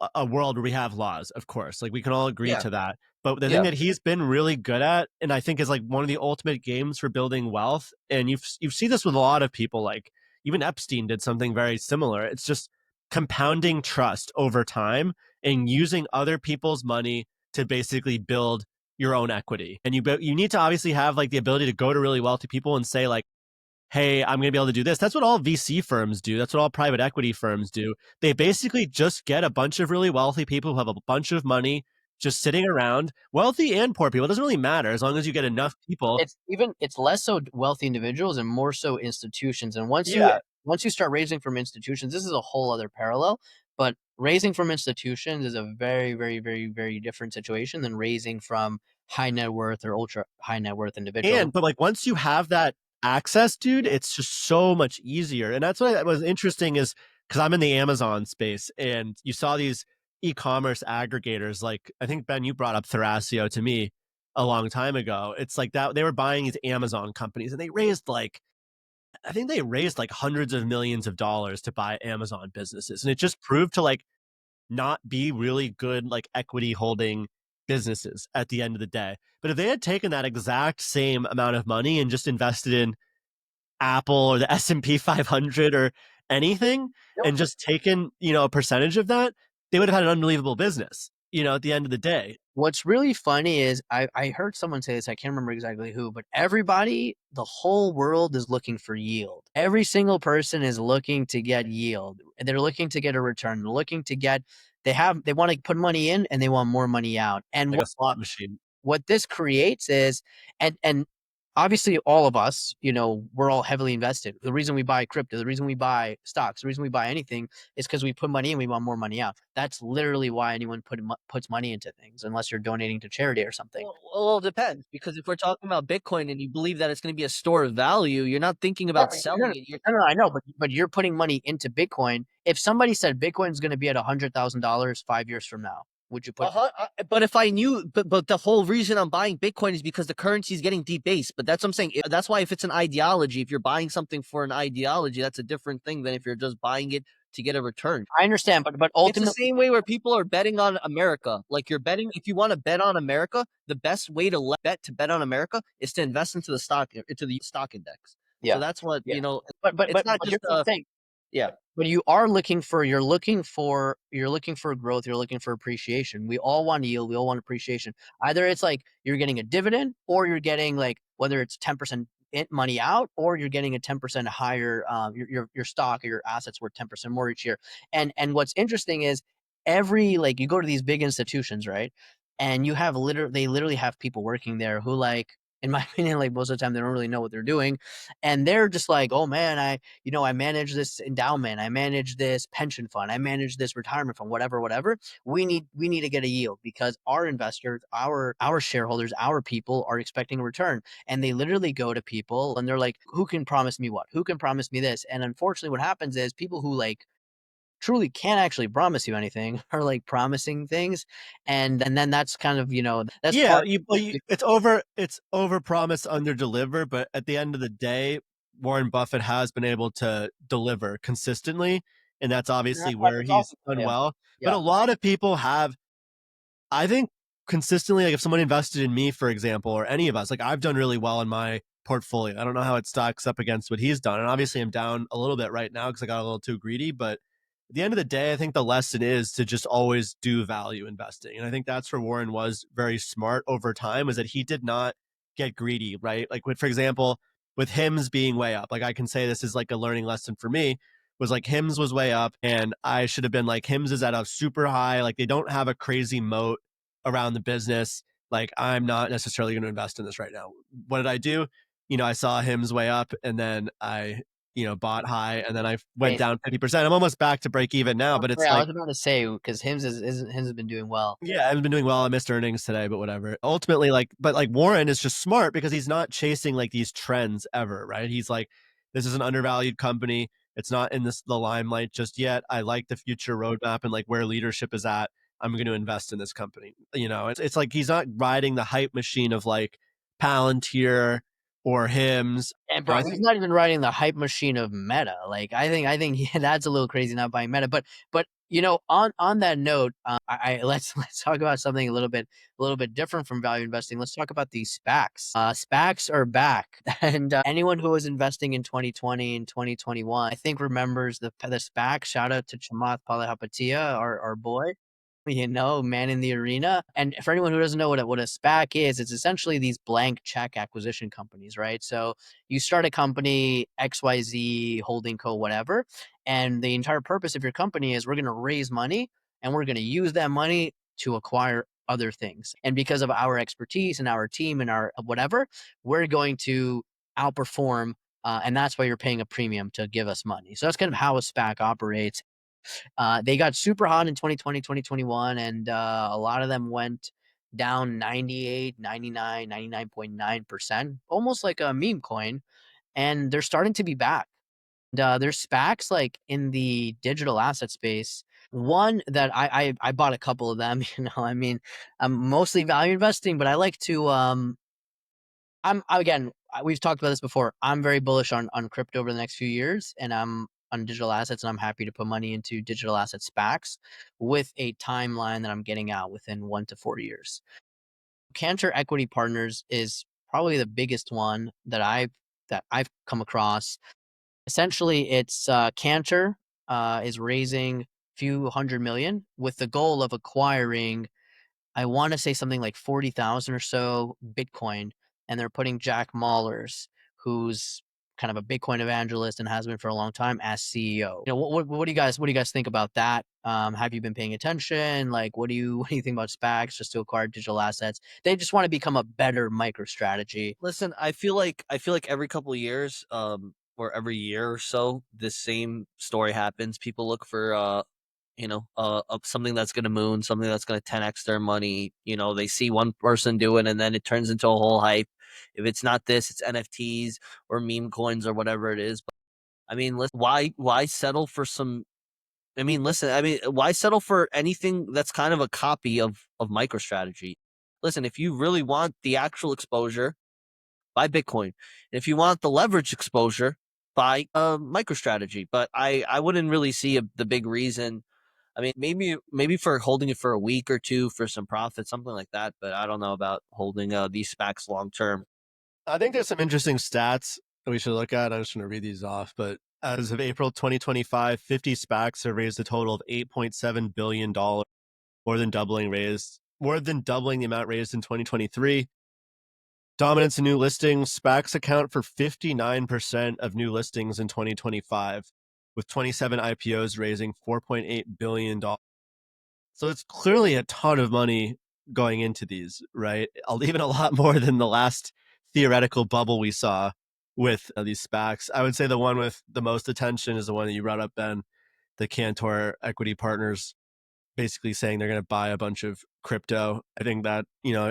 where we have laws, of course. Like, we can all agree yeah, to that. But the thing yeah. that he's been really good at, and I think is like one of the ultimate games for building wealth, and you've seen this with a lot of people, like even Epstein did something very similar. It's just compounding trust over time and using other people's money to basically build your own equity. And you need to obviously have like the ability to go to really wealthy people and say like, hey, I'm going to be able to do this. That's what all VC firms do. That's what all private equity firms do. They basically just get a bunch of really wealthy people who have a bunch of money just sitting around, wealthy and poor people. It doesn't really matter as long as you get enough people. it's less so wealthy individuals and more so institutions. And Yeah. once you start raising from institutions, this is a whole other parallel. But raising from institutions is a very, very, very, very different situation than raising from high net worth or ultra high net worth individuals. But like, once you have that access, dude, it's just so much easier. And that's what was interesting is because I'm in the Amazon space, and you saw these e-commerce aggregators. Like, I think, Ben, you brought up Thrasio to me a long time ago. It's like that they were buying these Amazon companies, and I think they raised like hundreds of millions of dollars to buy Amazon businesses. And it just proved to like not be really good like equity holding businesses at the end of the day. But if they had taken that exact same amount of money and just invested in Apple or the S&P 500 or anything and just taken, a percentage of that, they would have had an unbelievable business, at the end of the day. What's really funny is I heard someone say this, I can't remember exactly who, but everybody, the whole world is looking for yield. Every single person is looking to get yield. They're looking to get a return. They're looking to get, they want to put money in and they want more money out. And Like a slot machine. what this creates is, and obviously all of us, we're all heavily invested. The reason we buy crypto, the reason we buy stocks, the reason we buy anything is because we put money in, we want more money out. That's literally why anyone puts money into things, unless you're donating to charity or something. Well, it depends, because if we're talking about Bitcoin and you believe that it's going to be a store of value, you're not thinking about selling it. No, I know, but you're putting money into Bitcoin. If somebody said Bitcoin is going to be at $100,000 5 years from now, would you put? But if I knew, but the whole reason I'm buying Bitcoin is because the currency is getting debased. But that's what I'm saying. That's why if it's an ideology, if you're buying something for an ideology, that's a different thing than if you're just buying it to get a return. I understand, but ultimately, it's the same way where people are betting on America. Like you're betting, if you want to bet on America, the best way to bet on America is to invest into the stock index. Yeah. So that's what But it's not just the thing. Yeah. But you're looking for growth, you're looking for appreciation. We all want yield, we all want appreciation. Either it's like you're getting a dividend, or you're getting, like, whether it's 10% money out, or you're getting a 10% higher, your stock or your assets worth 10% more each year. And what's interesting is you go to these big institutions, right? And you have they literally have people working there who, like, in my opinion, like, most of the time they don't really know what they're doing. And they're just like, oh man, I manage this endowment, I manage this pension fund, I manage this retirement fund, whatever. We need to get a yield because our investors, our shareholders, our people are expecting a return. And they literally go to people and they're like, who can promise me what? Who can promise me this? And unfortunately, what happens is people who, like, truly can't actually promise you anything are, like, promising things. And then that's kind of, that's Yeah, part. it's over promise, under deliver, but at the end of the day, Warren Buffett has been able to deliver consistently, and that's obviously where That's he's awesome. done Yeah. well. But Yeah. a lot of people have, I think, consistently, like if someone invested in me, for example, or any of us, like I've done really well in my portfolio. I don't know how it stacks up against what he's done. And obviously I'm down a little bit right now because I got a little too greedy. But at the end of the day, I think the lesson is to just always do value investing. And I think that's where Warren was very smart over time, is that he did not get greedy, right? Like for example, with HIMS being way up, like I can say this is like a learning lesson for me, was like HIMS was way up and I should have been like, HIMS is at a super high, like they don't have a crazy moat around the business. Like I'm not necessarily going to invest in this right now. What did I do? I saw HIMS way up and then I, bought high and then I went down 50%. I'm almost back to break even now, but it's I like, was about to say, because HIMS has been doing well. yeah, I've been doing well. I missed earnings today, but whatever. Ultimately, but Warren is just smart because he's not chasing like these trends ever, right? He's like, this is an undervalued company. It's not in the limelight just yet. I like the future roadmap and like where leadership is at. I'm going to invest in this company. It's like he's not riding the hype machine of like Palantir or HIMS. And bro, he's not even riding the hype machine of Meta. Like I think that's a little crazy not buying Meta. But on that note, let's talk about something a little bit different from value investing. Let's talk about these SPACs. SPACs are back, and anyone who was investing in 2020 and 2021, I think, remembers the SPAC. Shout out to Chamath Palihapitiya, our boy. Man in the arena. And for anyone who doesn't know what a SPAC is, it's essentially these blank check acquisition companies, right? So you start a company, XYZ Holding Co., whatever, and the entire purpose of your company is we're going to raise money and we're going to use that money to acquire other things. And because of our expertise and our team and our whatever, we're going to outperform. And that's why you're paying a premium to give us money. So that's kind of how a SPAC operates. They got super hot in 2020, 2021, and a lot of them went down 98, 99, 99.9%, almost like a meme coin. And they're starting to be back. And there's SPACs like in the digital asset space. One that I bought a couple of them. I mean, I'm mostly value investing, but I like to we've talked about this before. I'm very bullish on crypto over the next few years, and I'm on digital assets, and I'm happy to put money into digital asset SPACs with a timeline that I'm getting out within 1 to 4 years. Cantor Equity Partners is probably the biggest one that I've come across. Essentially, it's Cantor is raising few hundred million with the goal of acquiring, I want to say something like 40,000 or so Bitcoin, and they're putting Jack Mallers, who's kind of a Bitcoin evangelist and has been for a long time, as CEO. You know, what do you guys think about that? Have you been paying attention? Like, what do you what do you think about SPACs just to acquire digital assets? They just want to become a better micro strategy. Listen, I feel like every couple of years, or every year or so, the same story happens. People look for something that's gonna moon, something that's gonna 10x their money. They see one person do it, and then it turns into a whole hype. If it's not this, it's NFTs or meme coins or whatever it is. But I mean, listen, why settle for some? I mean, listen, I mean, why settle for anything that's kind of a copy of MicroStrategy? Listen, if you really want the actual exposure, buy Bitcoin. And if you want the leverage exposure, buy MicroStrategy. But I wouldn't really see the big reason. I mean, maybe for holding it for a week or two for some profit, something like that. But I don't know about holding these SPACs long term. I think there's some interesting stats that we should look at. I'm just going to read these off. But as of April 2025, 50 SPACs have raised a total of $8.7 billion, more than doubling the amount raised in 2023. Dominance in new listings, SPACs account for 59% of new listings in 2025, with 27 IPOs raising $4.8 billion. So it's clearly a ton of money going into these, right? Even a lot more than the last theoretical bubble we saw with these SPACs. I would say the one with the most attention is the one that you brought up, Ben, the Cantor Equity Partners, basically saying they're going to buy a bunch of crypto. I think that,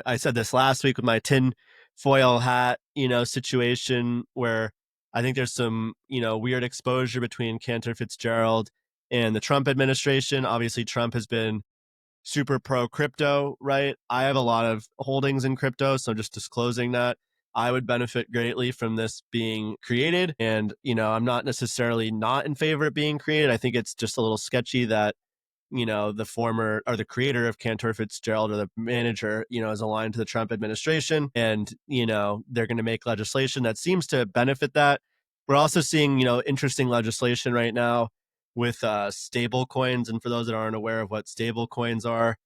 I said this last week with my tin foil hat, situation where I think there's some, weird exposure between Cantor Fitzgerald and the Trump administration. Obviously, Trump has been super pro crypto, right? I have a lot of holdings in crypto, so just disclosing that I would benefit greatly from this being created. And, I'm not necessarily not in favor of being created. I think it's just a little sketchy that, the former or the creator of Cantor Fitzgerald or the manager, is aligned to the Trump administration. And, they're going to make legislation that seems to benefit that. We're also seeing, interesting legislation right now with stable coins. And for those that aren't aware of what stable coins are,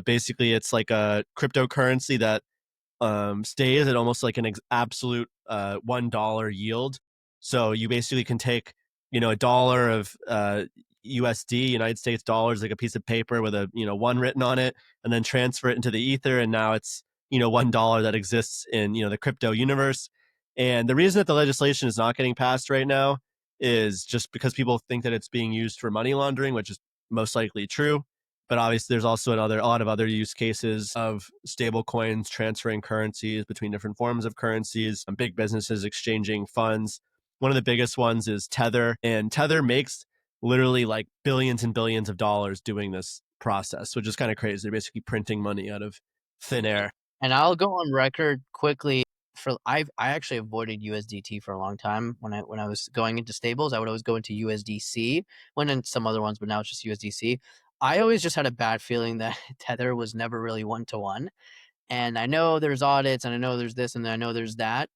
basically it's like a cryptocurrency that stays at almost like an absolute $1 yield. So you basically can take, a dollar of USD, United States dollars, like a piece of paper with a, one written on it, and then transfer it into the ether. And now it's, $1 that exists in, the crypto universe. And the reason that the legislation is not getting passed right now is just because people think that it's being used for money laundering, which is most likely true. But obviously, there's also a lot of other use cases of stable coins transferring currencies between different forms of currencies, and big businesses exchanging funds. One of the biggest ones is Tether, and Tether makes literally like billions and billions of dollars doing this process, which is kind of crazy. They're basically printing money out of thin air. And I'll go on record quickly for I actually avoided USDT for a long time when I was going into stables. I would always go into USDC, went in some other ones, but now it's just USDC. I always just had a bad feeling that Tether was never really one to one. And I know there's audits, and I know there's this, and I know there's that.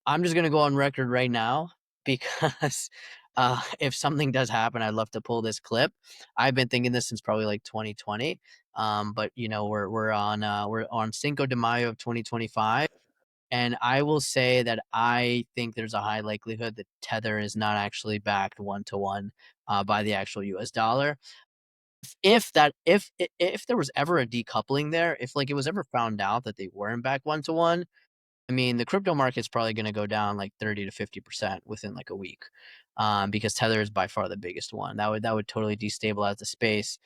I'm just gonna go on record right now because if something does happen, I'd love to pull this clip. I've been thinking this since probably like 2020. But we're on Cinco de Mayo of 2025, and I will say that I think there's a high likelihood that Tether is not actually backed one to one by the actual U.S. dollar. If there was ever a decoupling there, if like it was ever found out that they weren't back one to one, I mean, the crypto market's probably going to go down like 30 to 50% within like a week, because Tether is by far the biggest one. That would totally destabilize the space.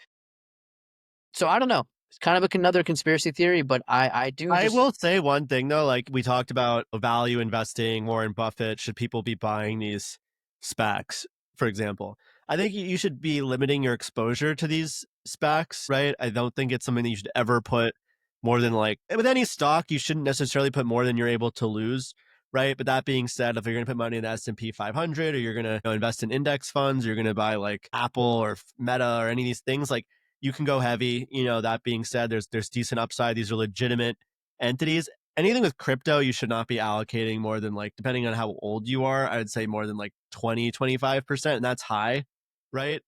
So I don't know. It's kind of another conspiracy theory, but I do I just will say one thing though, like we talked about value investing, Warren Buffett, should people be buying these SPACs, for example? I think you should be limiting your exposure to these SPACs, right? I don't think it's something that you should ever put more than like with any stock, you shouldn't necessarily put more than you're able to lose, right? But that being said, if you're going to put money in the S&P 500 or you're going to invest in index funds, or you're going to buy like Apple or Meta or any of these things, like you can go heavy. That being said, there's decent upside. These are legitimate entities. Anything with crypto, you should not be allocating more than, like, depending on how old you are, I would say more than like 20-25%, and that's high, right?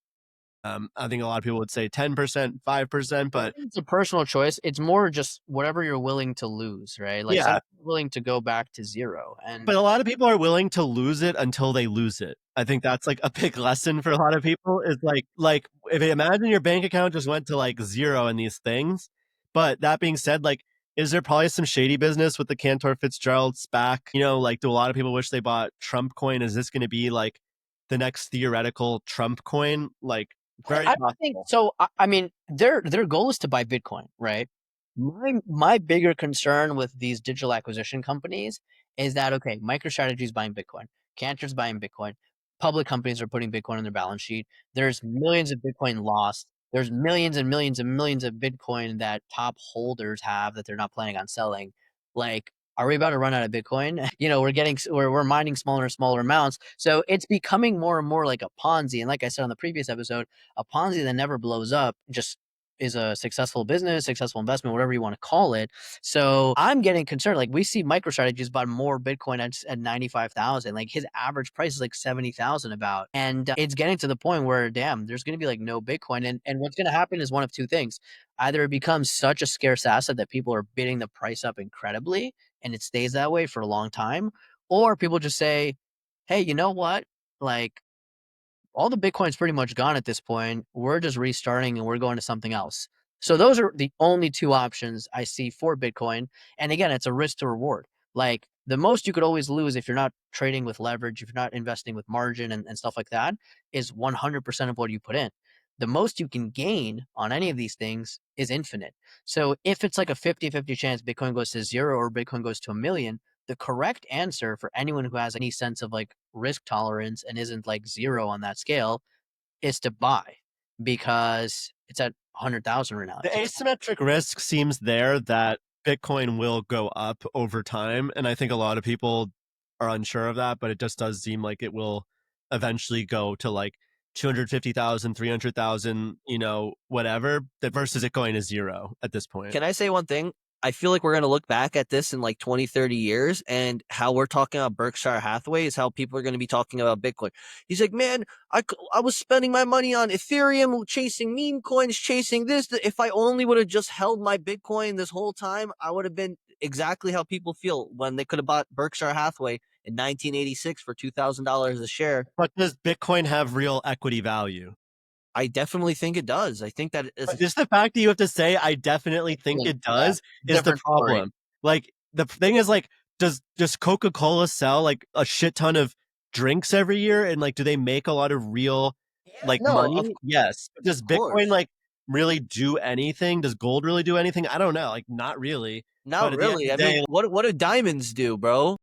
I think a lot of people would say 10%, 5%, but It's a personal choice. It's more just whatever you're willing to lose, right? Like some yeah, people are willing to go back to zero. And but a lot of people are willing to lose it until they lose it. I think that's like a big lesson for a lot of people is like if you imagine your bank account just went to like zero in these things. But that being said, like, is there probably some shady business with the Cantor Fitzgerald SPAC? Like, do a lot of people wish they bought Trump coin? Is this going to be like the next theoretical Trump coin? Like, very I don't think possible. so. I mean, their goal is to buy Bitcoin, right? My bigger concern with these digital acquisition companies is that okay, MicroStrategy is buying Bitcoin, Cantor's buying Bitcoin, public companies are putting Bitcoin on their balance sheet. There's millions of Bitcoin lost. There's millions and millions and millions of Bitcoin that top holders have that they're not planning on selling. Like, are we about to run out of Bitcoin? We're mining smaller and smaller amounts. So it's becoming more and more like a Ponzi. And like I said on the previous episode, a Ponzi that never blows up just is a successful business, successful investment, whatever you want to call it. So I'm getting concerned. Like we see MicroStrategies bought more Bitcoin at 95,000. Like his average price is like 70,000 about. And it's getting to the point where, damn, there's going to be like no Bitcoin. And what's going to happen is one of two things. Either it becomes such a scarce asset that people are bidding the price up incredibly and it stays that way for a long time, or people just say, hey, you know what? Like, all the Bitcoin's pretty much gone at this point. We're just restarting and we're going to something else. So those are the only two options I see for Bitcoin. And again, it's a risk to reward. Like the most you could always lose if you're not trading with leverage, if you're not investing with margin and stuff like that, is 100% of what you put in. The most you can gain on any of these things is infinite. So if it's like a 50-50 chance Bitcoin goes to zero or Bitcoin goes to a million, the correct answer for anyone who has any sense of like risk tolerance and isn't like zero on that scale is to buy because it's at 100,000 right now. The asymmetric risk seems there that Bitcoin will go up over time. And I think a lot of people are unsure of that, but it just does seem like it will eventually go to like 250,000, 300,000, whatever, versus it going to zero at this point. Can I say one thing? I feel like we're going to look back at this in like 20, 30 years, and how we're talking about Berkshire Hathaway is how people are going to be talking about Bitcoin. He's like, man, I was spending my money on Ethereum, chasing meme coins, chasing this. If I only would have just held my Bitcoin this whole time, I would have been exactly how people feel when they could have bought Berkshire Hathaway in 1986 for $2,000 a share. But does Bitcoin have real equity value? I definitely think it does. I think that is Just the fact that you have to say, I definitely think it does, is the Different story. problem. Like, the thing is, like, does Coca-Cola sell like a shit ton of drinks every year? And like, do they make a lot of real like no, money? Yes. But does course. Bitcoin like really do anything? Does gold really do anything? I don't know. Like, not really. Not But at the end really. of the I day, mean, what do diamonds do, bro?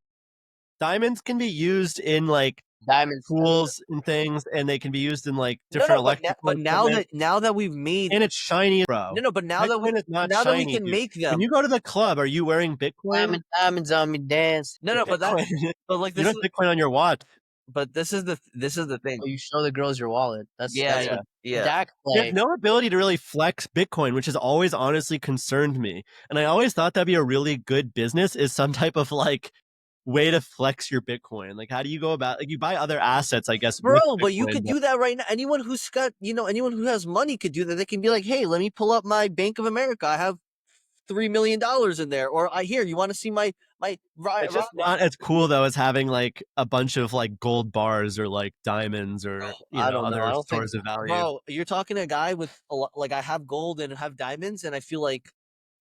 diamonds can be used in like Diamonds. pools and things, and they can be used in like No, different but electrical now equipment. that we've made And it's shiny, bro. no, but now that we Bitcoin is not now that we shiny, can dude. make When them. you go to the club, are you wearing Bitcoin? Diamonds on me dance. No, but that Bitcoin. but like You this don't is have Bitcoin on your watch. but this is the thing. Oh, you show the girls your wallet. That's Yeah, what yeah. Dak You have play. no ability to really flex Bitcoin, which has always honestly concerned me. And I always thought that'd be a really good business, is some type of like way to flex your Bitcoin. Like, how do you go about, like, you buy other assets, I guess, with Bro, but you Bitcoin, could but do that right now. Anyone who's got, anyone who has money could do that. They can be like, "Hey, let me pull up my Bank of America. I have $3 million in there." Or you want to see my it's just not as cool though as having like a bunch of like gold bars or like diamonds or I don't know. I other don't think, stores of value. bro, you're talking to a guy with a lot, like I have gold and have diamonds, and I feel like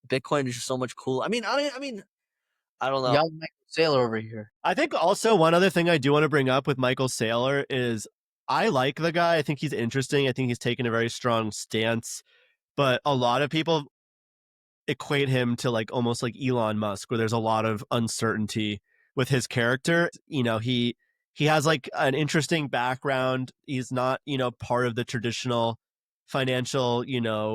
Bitcoin is just so much cool. I mean, I don't know. Young Michael Saylor over here. I think also one other thing I do want to bring up with Michael Saylor is I like the guy. I think he's interesting. I think he's taken a very strong stance, but a lot of people equate him to like almost like Elon Musk, where there's a lot of uncertainty with his character. He has like an interesting background. He's not, part of the traditional financial,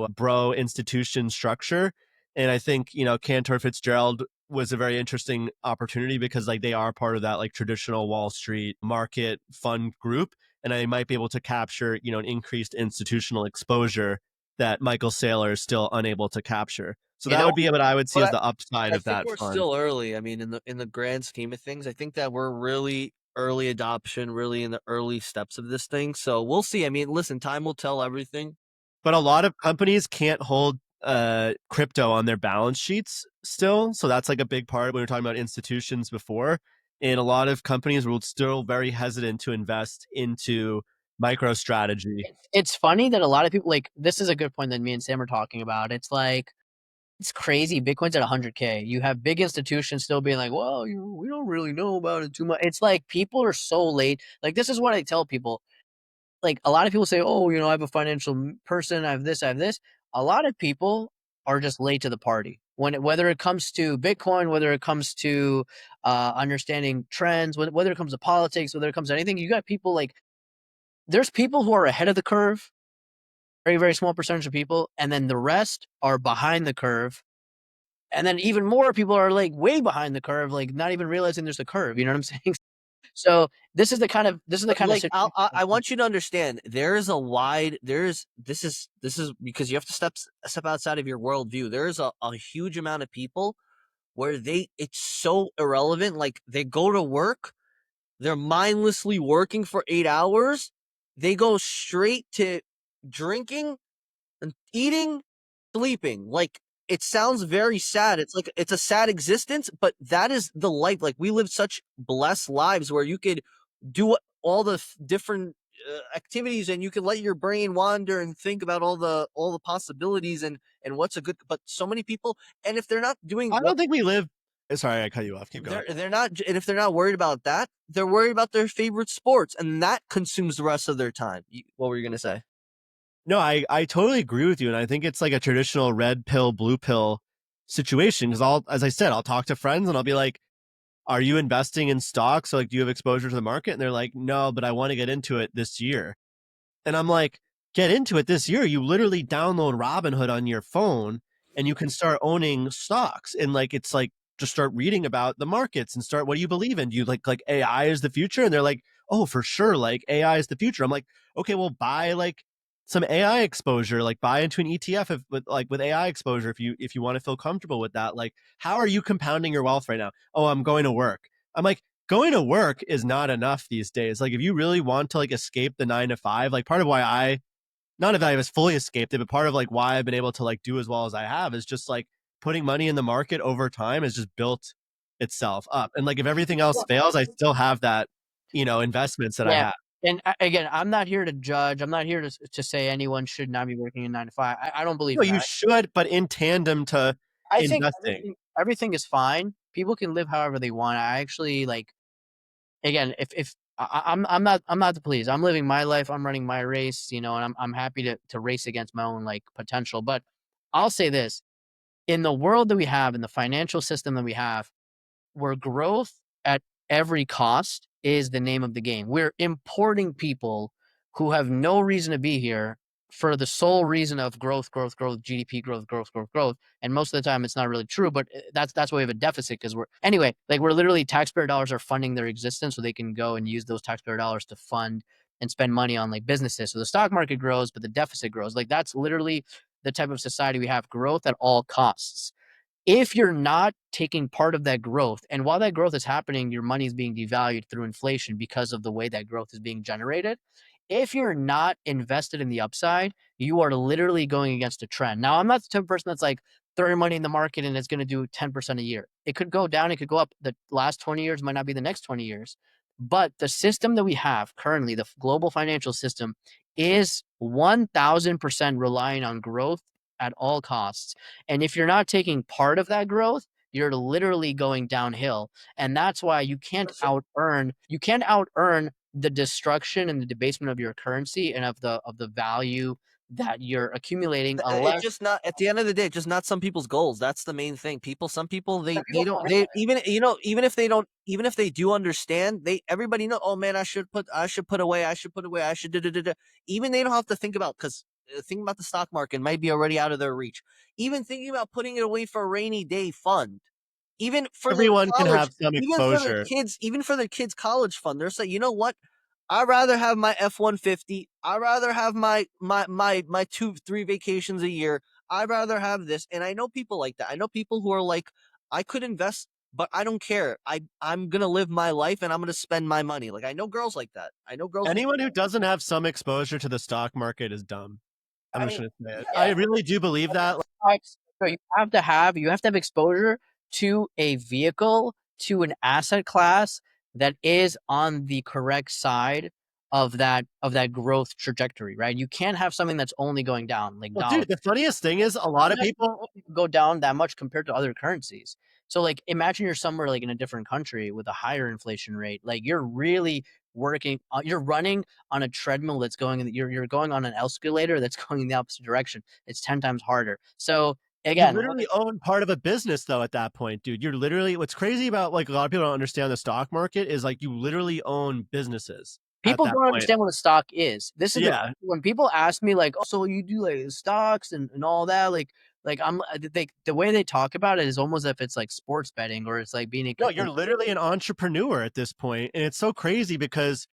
bro institution structure. And I think, you know, Cantor Fitzgerald was a very interesting opportunity because like they are part of that like traditional Wall Street market fund group. And I might be able to capture, you know, an increased institutional exposure that Michael Saylor is still unable to capture. So You that know, would be what I would see but as the upside I of think that we're fund. still early. I mean, in the grand scheme of things, I think that we're really early adoption, really in the early steps of this thing. So we'll see. I mean, listen, time will tell everything. But a lot of companies can't hold crypto on their balance sheets still. So that's like a big part when we were talking about institutions before. And a lot of companies were still very hesitant to invest into micro strategy. It's funny that a lot of people like this is a good point that me and Sam are talking about. It's like it's crazy. Bitcoin's at 100K. You have big institutions still being like, "Well, we don't really know about it too much." It's like people are so late. Like this is what I tell people. Like a lot of people say, "Oh, I have a financial person. I have this. I have this." A lot of people are just late to the party whether it comes to Bitcoin, whether it comes to understanding trends, whether it comes to politics, whether it comes to anything. You got people like there's people who are ahead of the curve, very, very small percentage of people, and then the rest are behind the curve. And then even more people are like way behind the curve, like not even realizing there's a curve. You know what I'm saying? So this is the But kind of like, situation. I want you to understand, there is a wide, this is because you have to step outside of your worldview. There is a huge amount of people where it's so irrelevant. Like they go to work, they're mindlessly working for 8 hours, they go straight to drinking and eating, sleeping. Like it sounds very sad. It's like it's a sad existence, but that is the life. Like we live such blessed lives where you could do all the different activities and you can let your brain wander and think about all the possibilities and what's a good. But so many people, and if they're not doing I what don't think we live. Sorry, I cut you off. Keep going. they're not, and if they're not worried about that, they're worried about their favorite sports, and that consumes the rest of their time. What were you gonna say? No, I totally agree with you. And I think it's like a traditional red pill, blue pill situation. Cause as I said, I'll talk to friends and I'll be like, are you investing in stocks? So like, do you have exposure to the market? And they're like, no, but I want to get into it this year. And I'm like, get into it this year. You literally download Robinhood on your phone and you can start owning stocks. And like, it's like, just start reading about the markets and start, what do you believe in? Do you like AI is the future? And they're like, oh, for sure. Like AI is the future. I'm like, okay, well, buy like some AI exposure, like buy into an ETF with AI exposure if you want to feel comfortable with that. Like, how are you compounding your wealth right now? Oh, I'm going to work. I'm like, going to work is not enough these days. Like if you really want to like escape the 9 to 5, like part of why not if I was fully escaped it, but part of like why I've been able to like do as well as I have is just like putting money in the market over time has just built itself up. And like if everything else fails, I still have that, you know, investments that I Yeah. have. And again, I'm not here to judge. I'm not here to say anyone should not be working in 9 to 5. I don't believe No, you that. should, but in tandem to I think investing. everything is fine. People can live however they want. I actually like again, if I'm not the police. I'm living my life. I'm running my race, and I'm happy to race against my own like potential. But I'll say this: in the world that we have, in the financial system that we have, where growth at every cost is the name of the game. We're importing people who have no reason to be here for the sole reason of growth, growth, growth, GDP growth, growth, growth, growth. And most of the time, it's not really true. But that's why we have a deficit because we're literally taxpayer dollars are funding their existence, so they can go and use those taxpayer dollars to fund and spend money on like businesses. So the stock market grows, but the deficit grows. Like that's literally the type of society we have: growth at all costs. If you're not taking part of that growth, and while that growth is happening, your money is being devalued through inflation because of the way that growth is being generated. If you're not invested in the upside, you are literally going against a trend. Now, I'm not the type of person that's like throwing money in the market and it's going to do 10% a year. It could go down, it could go up. The last 20 years might not be the next 20 years. But the system that we have currently, the global financial system, is 1000% relying on growth at all costs. And if you're not taking part of that growth, you're literally going downhill. And that's why you can't out earn the destruction and the debasement of your currency and of the value that you're accumulating It's unless just not, at the end of the day, it's just not some people's goals. That's the main thing. Some people, they people don't, forget they even, even if they don't, even if they do understand, everybody know, oh man, I should put away, I should put away, I should, da, da, da, da. Even they don't have to think about, because thinking about the stock market might be already out of their reach. Even thinking about putting it away for a rainy day fund. Even for their Everyone can college, have some exposure. even for their kids' college fund, they're saying, you know what? I'd rather have my F-150. I'd rather have my 2-3 vacations a year. I'd rather have this. And I know people like that. I know people who are like, I could invest, but I don't care. I'm gonna live my life and I'm gonna spend my money. Like I know girls like that. I know girls. Anyone who doesn't have some exposure to the stock market is dumb. I'm I just mean, gonna say it. I yeah. really do believe that. So you have to have exposure to a vehicle, to an asset class that is on the correct side of that growth trajectory, right? You can't have something that's only going down, like Well, dollars. dude, the funniest thing is a lot of people. Go down that much compared to other currencies. So like imagine you're somewhere like in a different country with a higher inflation rate. Like you're really working you're running on a treadmill that's going you're going on an escalator that's going in the opposite direction. It's 10 times harder. So You again, literally own part of a business though at that point, dude. You're literally what's crazy about like a lot of people don't understand the stock market is like you literally own businesses at people that don't point. understand what a stock is. This is Yeah. when people ask me like, "Oh, so you do like stocks and all that?" Like I'm the way they talk about it is almost as if it's like sports betting or it's like being a No, you're literally an entrepreneur at this point. And it's so crazy because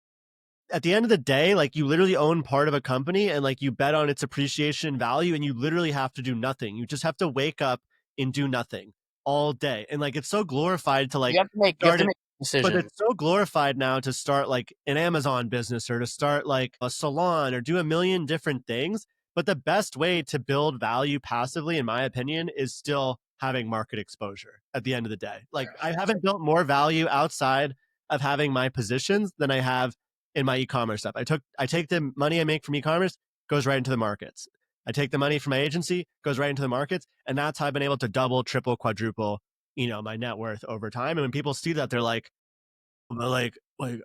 at the end of the day, like you literally own part of a company and like you bet on its appreciation value and you literally have to do nothing. You just have to wake up and do nothing all day. And like it's so glorified to like you have start to it, make but decisions. it's so glorified now to start like an Amazon business or to start like a salon or do a million different things. But the best way to build value passively, in my opinion, is still having market exposure at the end of the day. Like I haven't built more value outside of having my positions than I have in my e-commerce stuff. I take the money I make from e-commerce, goes right into the markets. I take the money from my agency, goes right into the markets, and that's how I've been able to double, triple, quadruple, my net worth over time. And when people see that, they're like, I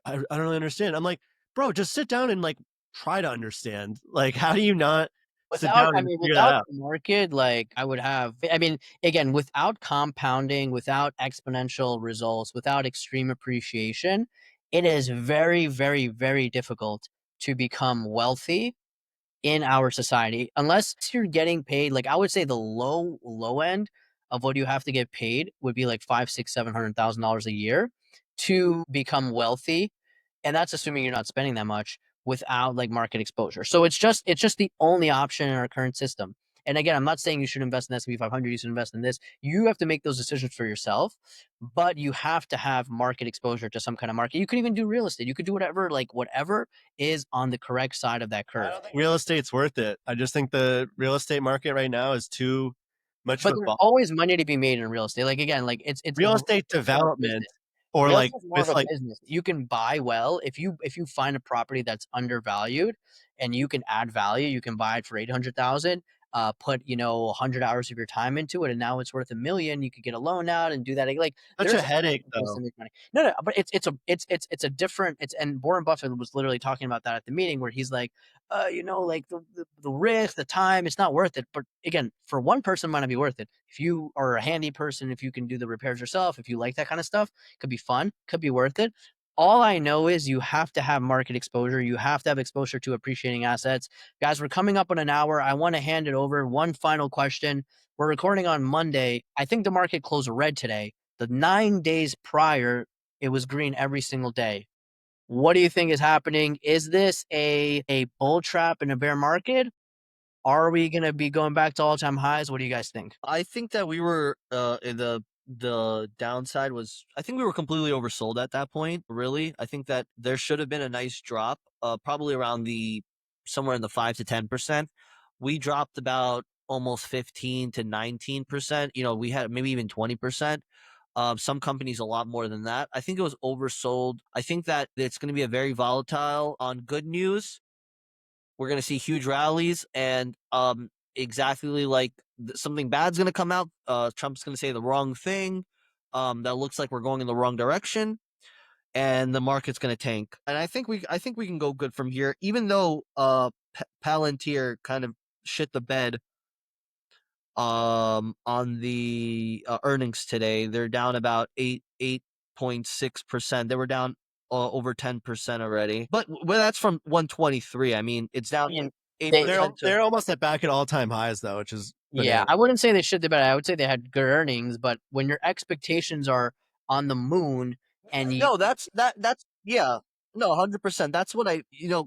don't really understand. I'm like, bro, just sit down and like try to understand. Like, how do you not sit down and figure that Without out? the market, like I would have, I mean, again, without compounding, without exponential results, without extreme appreciation, it is very, very, very difficult to become wealthy in our society unless you're getting paid. Like I would say the low end of what you have to get paid would be like 5, 6, $700,000 a year to become wealthy, and that's assuming you're not spending that much without like market exposure. So it's just the only option in our current system. And again, I'm not saying you should invest in S&P 500, you should invest in this. You have to make those decisions for yourself, but you have to have market exposure to some kind of market. You could even do real estate. You could do whatever, like whatever is on the correct side of that I curve. don't think real estate's worth it. I just think the real estate market right now is too much But of a there's always money to be made in real estate. Like again, like it's real real estate estate's more of a development business. or Real like estate's more of with a like business. You can buy well if you find a property that's undervalued and you can add value. You can buy it for 800,000. Put 100 hours of your time into it, and now it's worth 1 million. You could get a loan out and do that. Like such a there's headache ways though. to make money. No, but it's a different. It's and Warren Buffett was literally talking about that at the meeting where he's like, like the risk, the time, it's not worth it. But again, for one person, it might not be worth it. If you are a handy person, if you can do the repairs yourself, if you like that kind of stuff, could be fun, could be worth it. All I know is you have to have market exposure. You have to have exposure to appreciating assets. Guys, we're coming up on an hour. I want to hand it over. One final question. We're recording on Monday. I think the market closed red today. The 9 days prior, it was green every single day. What do you think is happening? Is this a bull trap in a bear market? Are we going to be going back to all-time highs? What do you guys think? I think that we were in the downside was I think we were completely oversold at that point, really. I think that there should have been a nice drop, probably around the somewhere in the 5 to 10%. We dropped about almost 15 to 19%. We had maybe even 20%. Some companies a lot more than that. I think it was oversold. I think that it's going to be a very volatile on good news. We're going to see huge rallies, and exactly like something bad's going to come out. Trump's going to say the wrong thing. That looks like we're going in the wrong direction, and the market's going to tank. And I think we can go good from here, even though Palantir kind of shit the bed on the earnings today. They're down about 8.6%. They were down over 10% already, but well, that's from 123. I mean, it's down They're almost back at all-time highs though, which is Yeah, bananas. I wouldn't say they shit the bed. I would say they had good earnings, but when your expectations are on the moon and you No, that's yeah. No, 100%. That's what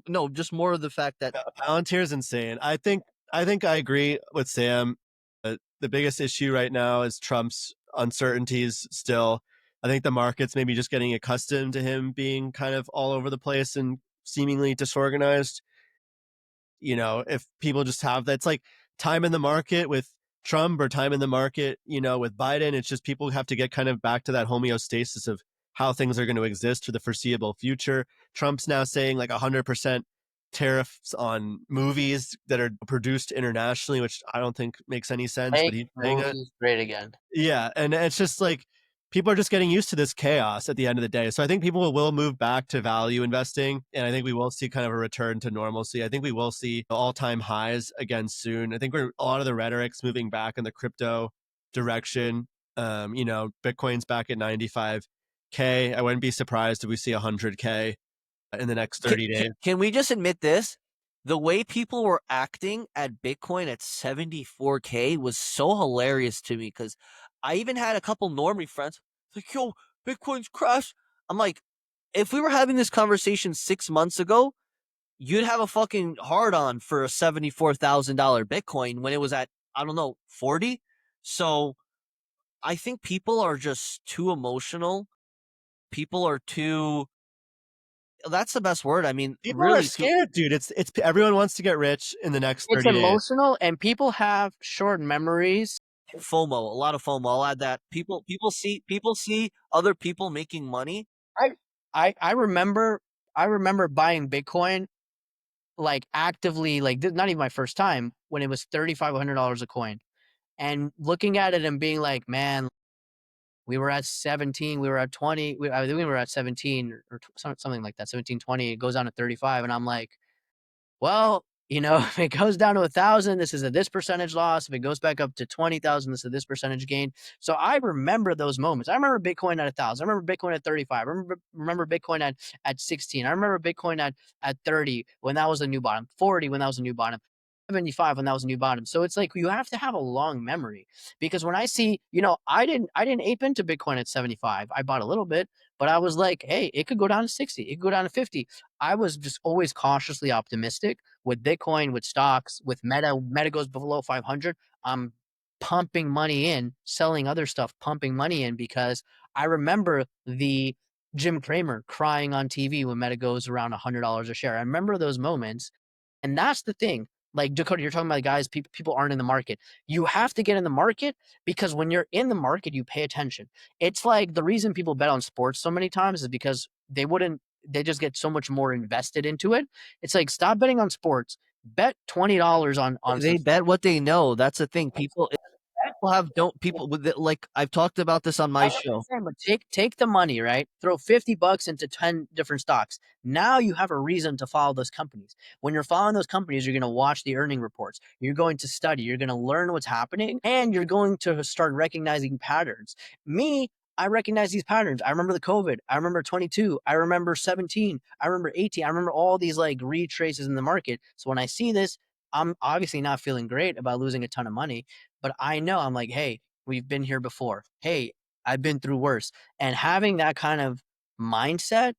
no, just more of the fact that Palantir is insane. I think I agree with Sam. The biggest issue right now is Trump's uncertainties still. I think the market's maybe just getting accustomed to him being kind of all over the place and seemingly disorganized. If people just have that's like time in the market with Trump or time in the market, with Biden, it's just people have to get kind of back to that homeostasis of how things are going to exist for the foreseeable future. Trump's now saying like 100% tariffs on movies that are produced internationally, which I don't think makes any sense, but make he's saying it. movies great again. Yeah, and it's just like people are just getting used to this chaos at the end of the day. So I think people will move back to value investing, and I think we will see kind of a return to normalcy. I think we will see all-time highs again soon. I think a lot of the rhetoric's moving back in the crypto direction. Bitcoin's back at 95K. I wouldn't be surprised if we see 100K in the next 30 days. Can we just admit this? The way people were acting at Bitcoin at 74K was so hilarious to me because I even had a couple normie friends like, yo, Bitcoin's crashed. I'm like, if we were having this conversation 6 months ago, you'd have a fucking hard on for a $74,000 Bitcoin when it was at, I don't know, 40. So I think people are just too emotional. People are too, that's the best word. I mean, People are really, scared, dude. It's everyone wants to get rich in the next It's 30 days. emotional and people have short memories. FOMO, a lot of FOMO. I'll add that. People see other people making money. I remember buying Bitcoin like actively, like not even my first time when it was $3,500 a coin, and looking at it and being like, man, we were at 17, we were at 20, I think we were at 17 or something like that, 17, 20. It goes down to 35, and I'm like, well, if it goes down to 1,000, this is this percentage loss. If it goes back up to 20,000, this is this percentage gain. So I remember those moments. I remember Bitcoin at 1,000. I remember Bitcoin at 35. I remember Bitcoin at 16. I remember Bitcoin at 30 when that was a new bottom, 40 when that was a new bottom, 75 when that was a new bottom. So it's like you have to have a long memory, because when I see, I didn't ape into Bitcoin at 75. I bought a little bit, but I was like, hey, it could go down to 60. It could go down to 50. I was just always cautiously optimistic with Bitcoin, with stocks, with Meta. Meta goes below 500. I'm pumping money in, selling other stuff, pumping money in, because I remember the Jim Cramer crying on TV when Meta goes around $100 a share. I remember those moments. And that's the thing. Like Dakota, you're talking about guys, people aren't in the market. You have to get in the market, because when you're in the market, you pay attention. It's like the reason people bet on sports so many times is because they just get so much more invested into it. It's like, stop betting on sports. Bet $20 on They bet what they know. That's the thing. People have don't people with it, like I've talked about this on my show. But take the money, right? Throw $50 into 10 different stocks. Now you have a reason to follow those companies. When you're following those companies, you're going to watch the earning reports. You're going to study. You're going to learn what's happening, and you're going to start recognizing patterns. Me, I recognize these patterns. I remember the COVID. I remember 22. I remember 17. I remember 18. I remember all these like retraces in the market. So when I see this, I'm obviously not feeling great about losing a ton of money, but I know, I'm like, hey, we've been here before. Hey, I've been through worse. And having that kind of mindset,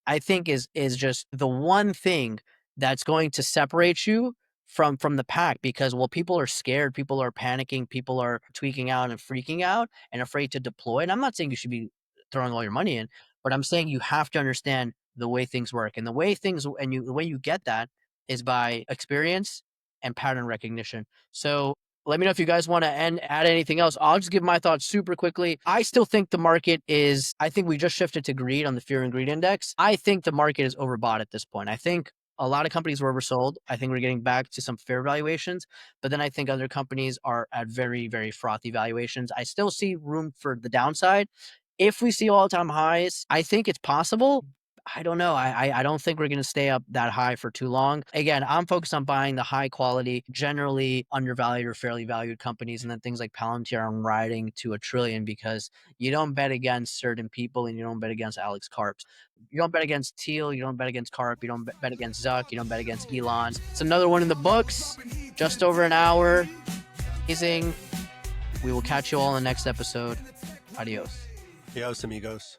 I think is just the one thing that's going to separate you from the pack, because people are scared, people are panicking, people are tweaking out and freaking out and afraid to deploy. And I'm not saying you should be throwing all your money in, but I'm saying you have to understand the way things work. And the way you get that is by experience and pattern recognition. So let me know if you guys want to add anything else. I'll just give my thoughts super quickly. I still think the market I think we just shifted to greed on the fear and greed index. I think the market is overbought at this point. I think a lot of companies were oversold. I think we're getting back to some fair valuations, but then I think other companies are at very, very frothy valuations. I still see room for the downside. If we see all-time highs, I think it's possible. I don't know. I don't think we're going to stay up that high for too long. Again, I'm focused on buying the high quality, generally undervalued or fairly valued companies, and then things like Palantir I'm riding to $1 trillion because you don't bet against certain people and you don't bet against Alex Karps. You don't bet against Thiel. You don't bet against Karp. You don't bet against Zuck. You don't bet against Elon. It's another one in the books. Just over an hour. Amazing. We will catch you all in the next episode. Adios. Adios, amigos.